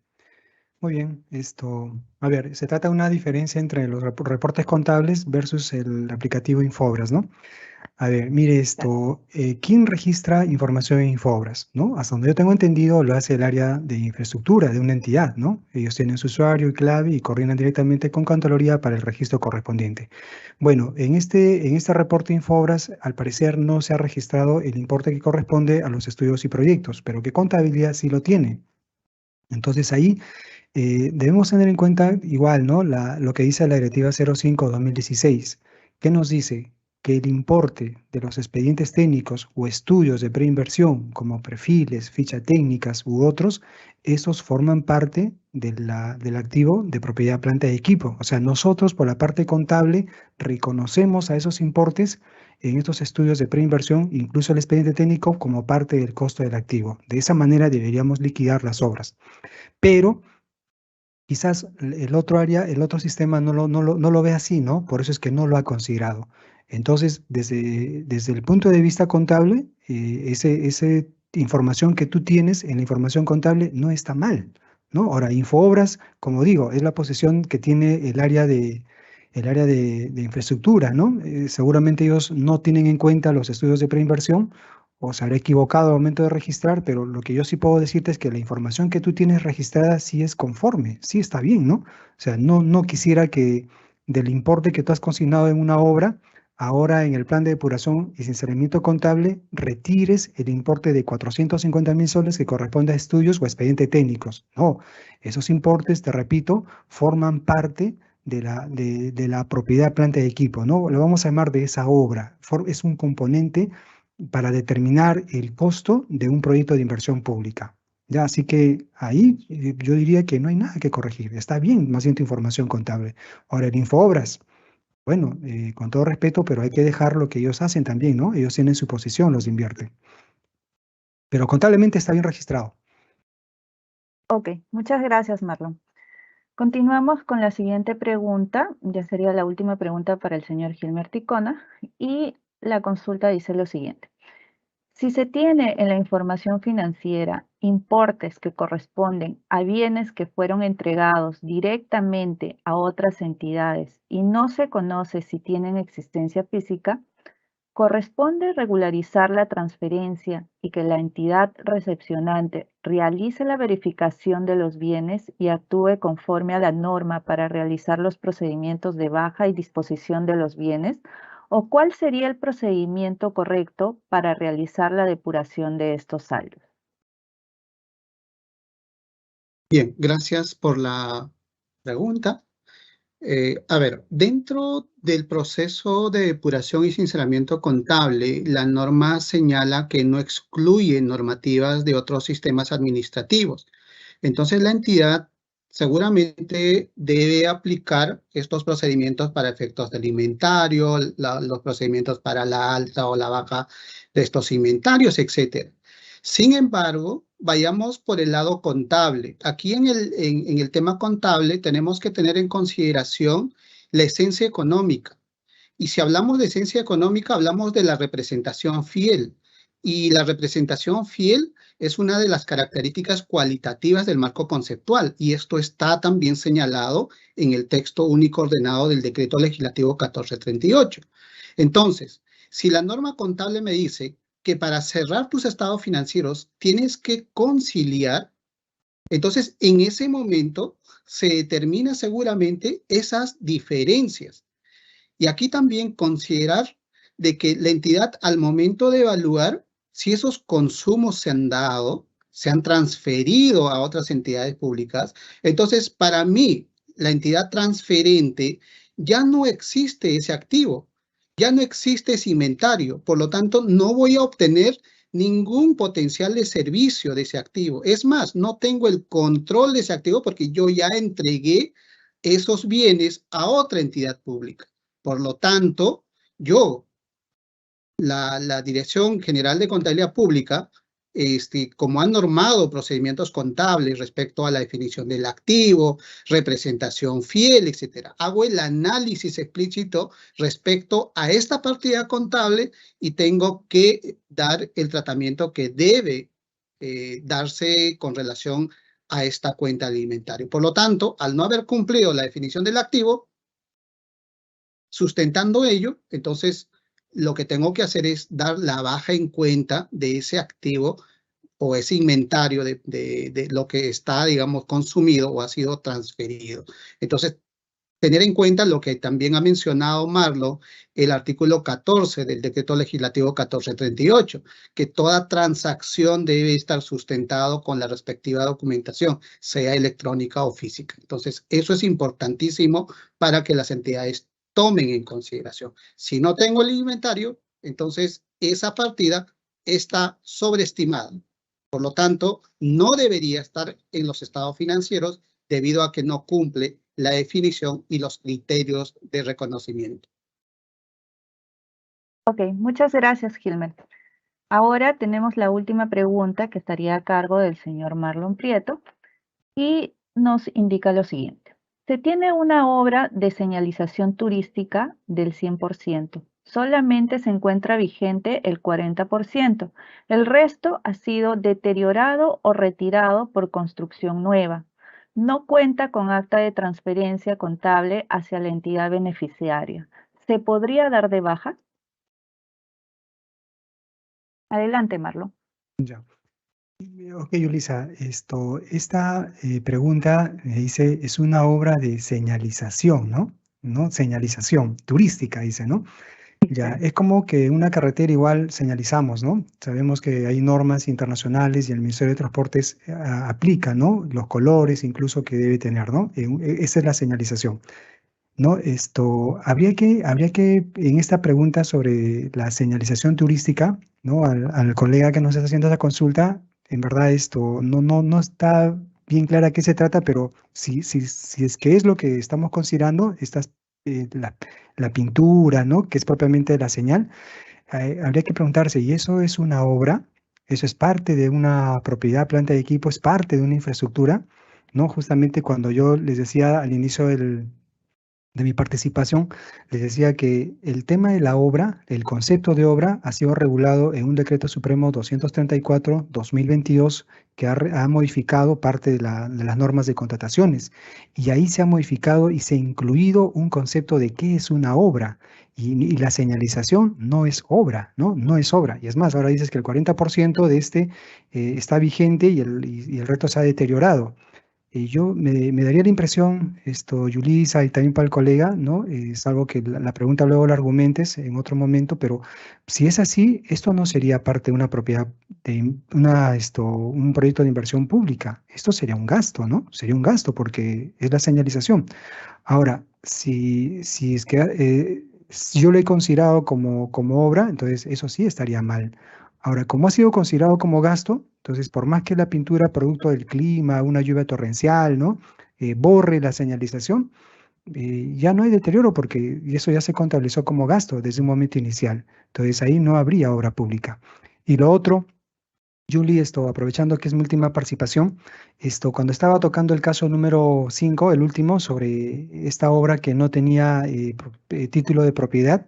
Muy bien. A ver, se trata de una diferencia entre los reportes contables versus el aplicativo Infobras, ¿no? A ver, mire ¿quién registra información en Infobras? ¿No? Hasta donde yo tengo entendido, lo hace el área de infraestructura de una entidad, ¿no? Ellos tienen su usuario y clave y coordinan directamente con Contraloría para el registro correspondiente. Bueno, en este reporte Infobras, al parecer no se ha registrado el importe que corresponde a los estudios y proyectos, pero que Contabilidad sí lo tiene. Entonces ahí debemos tener en cuenta igual, ¿no? Lo que dice la Directiva 05/2016. ¿Qué nos dice? Que el importe de los expedientes técnicos o estudios de preinversión, como perfiles, fichas técnicas u otros, esos forman parte del activo de propiedad, planta y equipo. O sea, nosotros por la parte contable reconocemos a esos importes en estos estudios de preinversión, incluso el expediente técnico, como parte del costo del activo. De esa manera deberíamos liquidar las obras. Pero quizás el otro área, el otro sistema no lo ve así, ¿no? Por eso es que no lo ha considerado. Entonces, desde el punto de vista contable, esa información que tú tienes en la información contable no está mal, ¿no? Ahora, Infobras, como digo, es la posición que tiene el área de infraestructura, ¿no? Seguramente ellos no tienen en cuenta los estudios de preinversión o se habrá equivocado al momento de registrar, pero lo que yo sí puedo decirte es que la información que tú tienes registrada sí es conforme, sí está bien, ¿no? O sea, no quisiera que del importe que tú has consignado en una obra, ahora en el plan de depuración y sinceramiento contable, retires el importe de 450.000 soles que corresponde a estudios o expedientes técnicos. No, esos importes, te repito, forman parte de la propiedad, planta y equipo, ¿no? Lo vamos a llamar de esa obra. Es un componente para determinar el costo de un proyecto de inversión pública. Ya, así que ahí yo diría que no hay nada que corregir. Está bien, más bien tu información contable. Ahora, el Infobras, bueno, con todo respeto, pero hay que dejar lo que ellos hacen también, ¿no? Ellos tienen su posición, los invierten. Pero contablemente está bien registrado. Ok, muchas gracias, Marlon. Continuamos con la siguiente pregunta, ya sería la última pregunta para el señor Gilmer Ticona, y la consulta dice lo siguiente. Si se tiene en la información financiera importes que corresponden a bienes que fueron entregados directamente a otras entidades y no se conoce si tienen existencia física, corresponde regularizar la transferencia y que la entidad recepcionante realice la verificación de los bienes y actúe conforme a la norma para realizar los procedimientos de baja y disposición de los bienes, o cuál sería el procedimiento correcto para realizar la depuración de estos saldos. Bien, gracias por la pregunta. A ver, dentro del proceso de depuración y sinceramiento contable, la norma señala que no excluye normativas de otros sistemas administrativos. Entonces, la entidad seguramente debe aplicar estos procedimientos para efectos del inventario, los procedimientos para la alta o la baja de estos inventarios, etc. Sin embargo, vayamos por el lado contable. Aquí en el tema contable tenemos que tener en consideración la esencia económica. Y si hablamos de esencia económica, hablamos de la representación fiel. Y la representación fiel es una de las características cualitativas del marco conceptual. Y esto está también señalado en el texto único ordenado del Decreto Legislativo 1438. Entonces, si la norma contable me dice que para cerrar tus estados financieros tienes que conciliar, entonces en ese momento se determina seguramente esas diferencias. Y aquí también considerar de que la entidad al momento de evaluar si esos consumos se han dado, se han transferido a otras entidades públicas, entonces para mí la entidad transferente ya no existe ese activo, ya no existe ese inventario, por lo tanto no voy a obtener ningún potencial de servicio de ese activo. Es más, no tengo el control de ese activo porque yo ya entregué esos bienes a otra entidad pública. Por lo tanto, yo, la Dirección General de Contabilidad Pública, como han normado procedimientos contables respecto a la definición del activo, representación fiel, etcétera, hago el análisis explícito respecto a esta partida contable y tengo que dar el tratamiento que debe darse con relación a esta cuenta de inventario. Por lo tanto, al no haber cumplido la definición del activo, sustentando ello, entonces lo que tengo que hacer es dar la baja en cuenta de ese activo o ese inventario de lo que está, digamos, consumido o ha sido transferido. Entonces, tener en cuenta lo que también ha mencionado Marlon, el artículo 14 del Decreto Legislativo 1438, que toda transacción debe estar sustentado con la respectiva documentación, sea electrónica o física. Entonces, eso es importantísimo para que las entidades tomen en consideración. Si no tengo el inventario, entonces esa partida está sobreestimada. Por lo tanto, no debería estar en los estados financieros debido a que no cumple la definición y los criterios de reconocimiento. Ok, muchas gracias, Gilmer. Ahora tenemos la última pregunta que estaría a cargo del señor Marlon Prieto y nos indica lo siguiente. Se tiene una obra de señalización turística del 100%. Solamente se encuentra vigente el 40%. El resto ha sido deteriorado o retirado por construcción nueva. No cuenta con acta de transferencia contable hacia la entidad beneficiaria. ¿Se podría dar de baja? Adelante, Marlon. Ya. Ok, Yulisa, esta pregunta me dice, es una obra de señalización, ¿no? ¿No? Señalización turística, dice, ¿no? Ya, es como que una carretera igual señalizamos, ¿no? Sabemos que hay normas internacionales y el Ministerio de Transportes aplica, ¿no? Los colores incluso que debe tener, ¿no? Esa es la señalización, ¿no? Habría que, en esta pregunta sobre la señalización turística, ¿no? Al colega que nos está haciendo esa consulta, en verdad no está bien clara qué se trata, pero si es que es lo que estamos considerando, la pintura, ¿no? Que es propiamente la señal, habría que preguntarse, ¿y eso es una obra? ¿Eso es parte de una propiedad, planta de equipo? ¿Es parte de una infraestructura? ¿No? Justamente cuando yo les decía al inicio de mi participación, les decía que el tema de la obra, el concepto de obra, ha sido regulado en un Decreto Supremo 234/2022 que ha modificado parte de las normas de contrataciones. Y ahí se ha modificado y se ha incluido un concepto de qué es una obra. Y la señalización no es obra, ¿no? No es obra. Y es más, ahora dices que el 40% de está vigente y el resto se ha deteriorado. Yo me daría la impresión, Yulisa, y también para el colega, ¿no? Es algo que la pregunta luego la argumentes en otro momento, pero si es así, esto no sería parte de una propiedad, un proyecto de inversión pública. Esto sería un gasto, ¿no? Sería un gasto porque es la señalización. Ahora, si es que si yo lo he considerado como obra, entonces eso sí estaría mal. Ahora, como ha sido considerado como gasto, entonces por más que la pintura, producto del clima, una lluvia torrencial, ¿no? Borre la señalización, ya no hay deterioro porque eso ya se contabilizó como gasto desde un momento inicial. Entonces ahí no habría obra pública. Y lo otro, Julie, aprovechando que es mi última participación, cuando estaba tocando el caso número 5, el último, sobre esta obra que no tenía título de propiedad,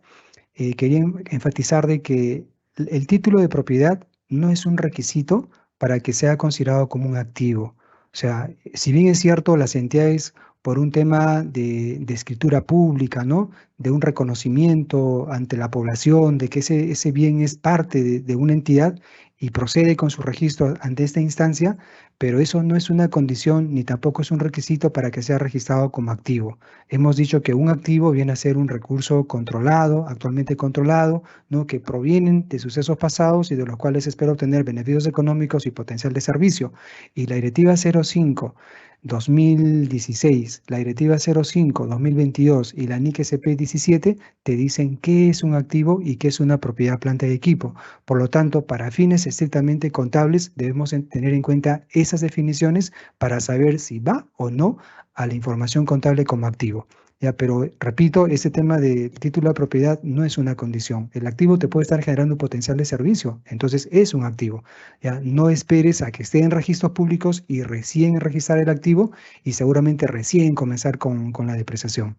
quería enfatizar de que el título de propiedad no es un requisito para que sea considerado como un activo. O sea, si bien es cierto, las entidades, por un tema de escritura pública, ¿no? De un reconocimiento ante la población, de que ese bien es parte de una entidad y procede con su registro ante esta instancia, pero eso no es una condición ni tampoco es un requisito para que sea registrado como activo. Hemos dicho que un activo viene a ser un recurso controlado, actualmente controlado, ¿no? Que provienen de sucesos pasados y de los cuales espera obtener beneficios económicos y potencial de servicio. Y la Directiva 05/2016, la Directiva 05/2022 y la NIC SP 17 te dicen qué es un activo y qué es una propiedad, planta y equipo. Por lo tanto, para fines estrictamente contables, debemos tener en cuenta esas definiciones para saber si va o no a la información contable como activo. Ya, pero repito, ese tema de título de propiedad no es una condición. El activo te puede estar generando potencial de servicio, entonces es un activo. Ya, no esperes a que esté en registros públicos y recién registrar el activo y seguramente recién comenzar con la depreciación.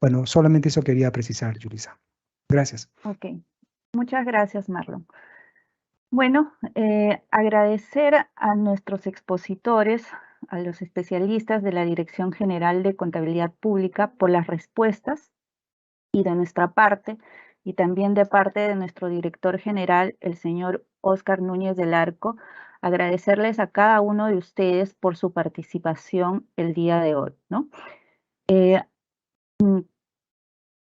Bueno, solamente eso quería precisar, Yulisa. Gracias. Ok, muchas gracias, Marlon. Bueno, agradecer a nuestros expositores, a los especialistas de la Dirección General de Contabilidad Pública por las respuestas y de nuestra parte, y también de parte de nuestro director general, el señor Óscar Núñez del Arco, agradecerles a cada uno de ustedes por su participación el día de hoy, ¿no?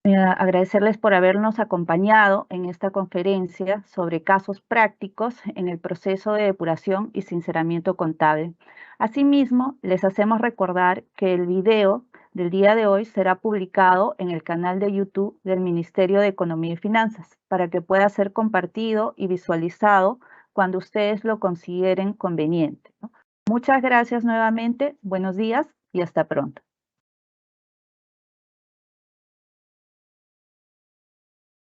Agradecerles por habernos acompañado en esta conferencia sobre casos prácticos en el proceso de depuración y sinceramiento contable. Asimismo, les hacemos recordar que el video del día de hoy será publicado en el canal de YouTube del Ministerio de Economía y Finanzas para que pueda ser compartido y visualizado cuando ustedes lo consideren conveniente, ¿no? Muchas gracias nuevamente, buenos días y hasta pronto.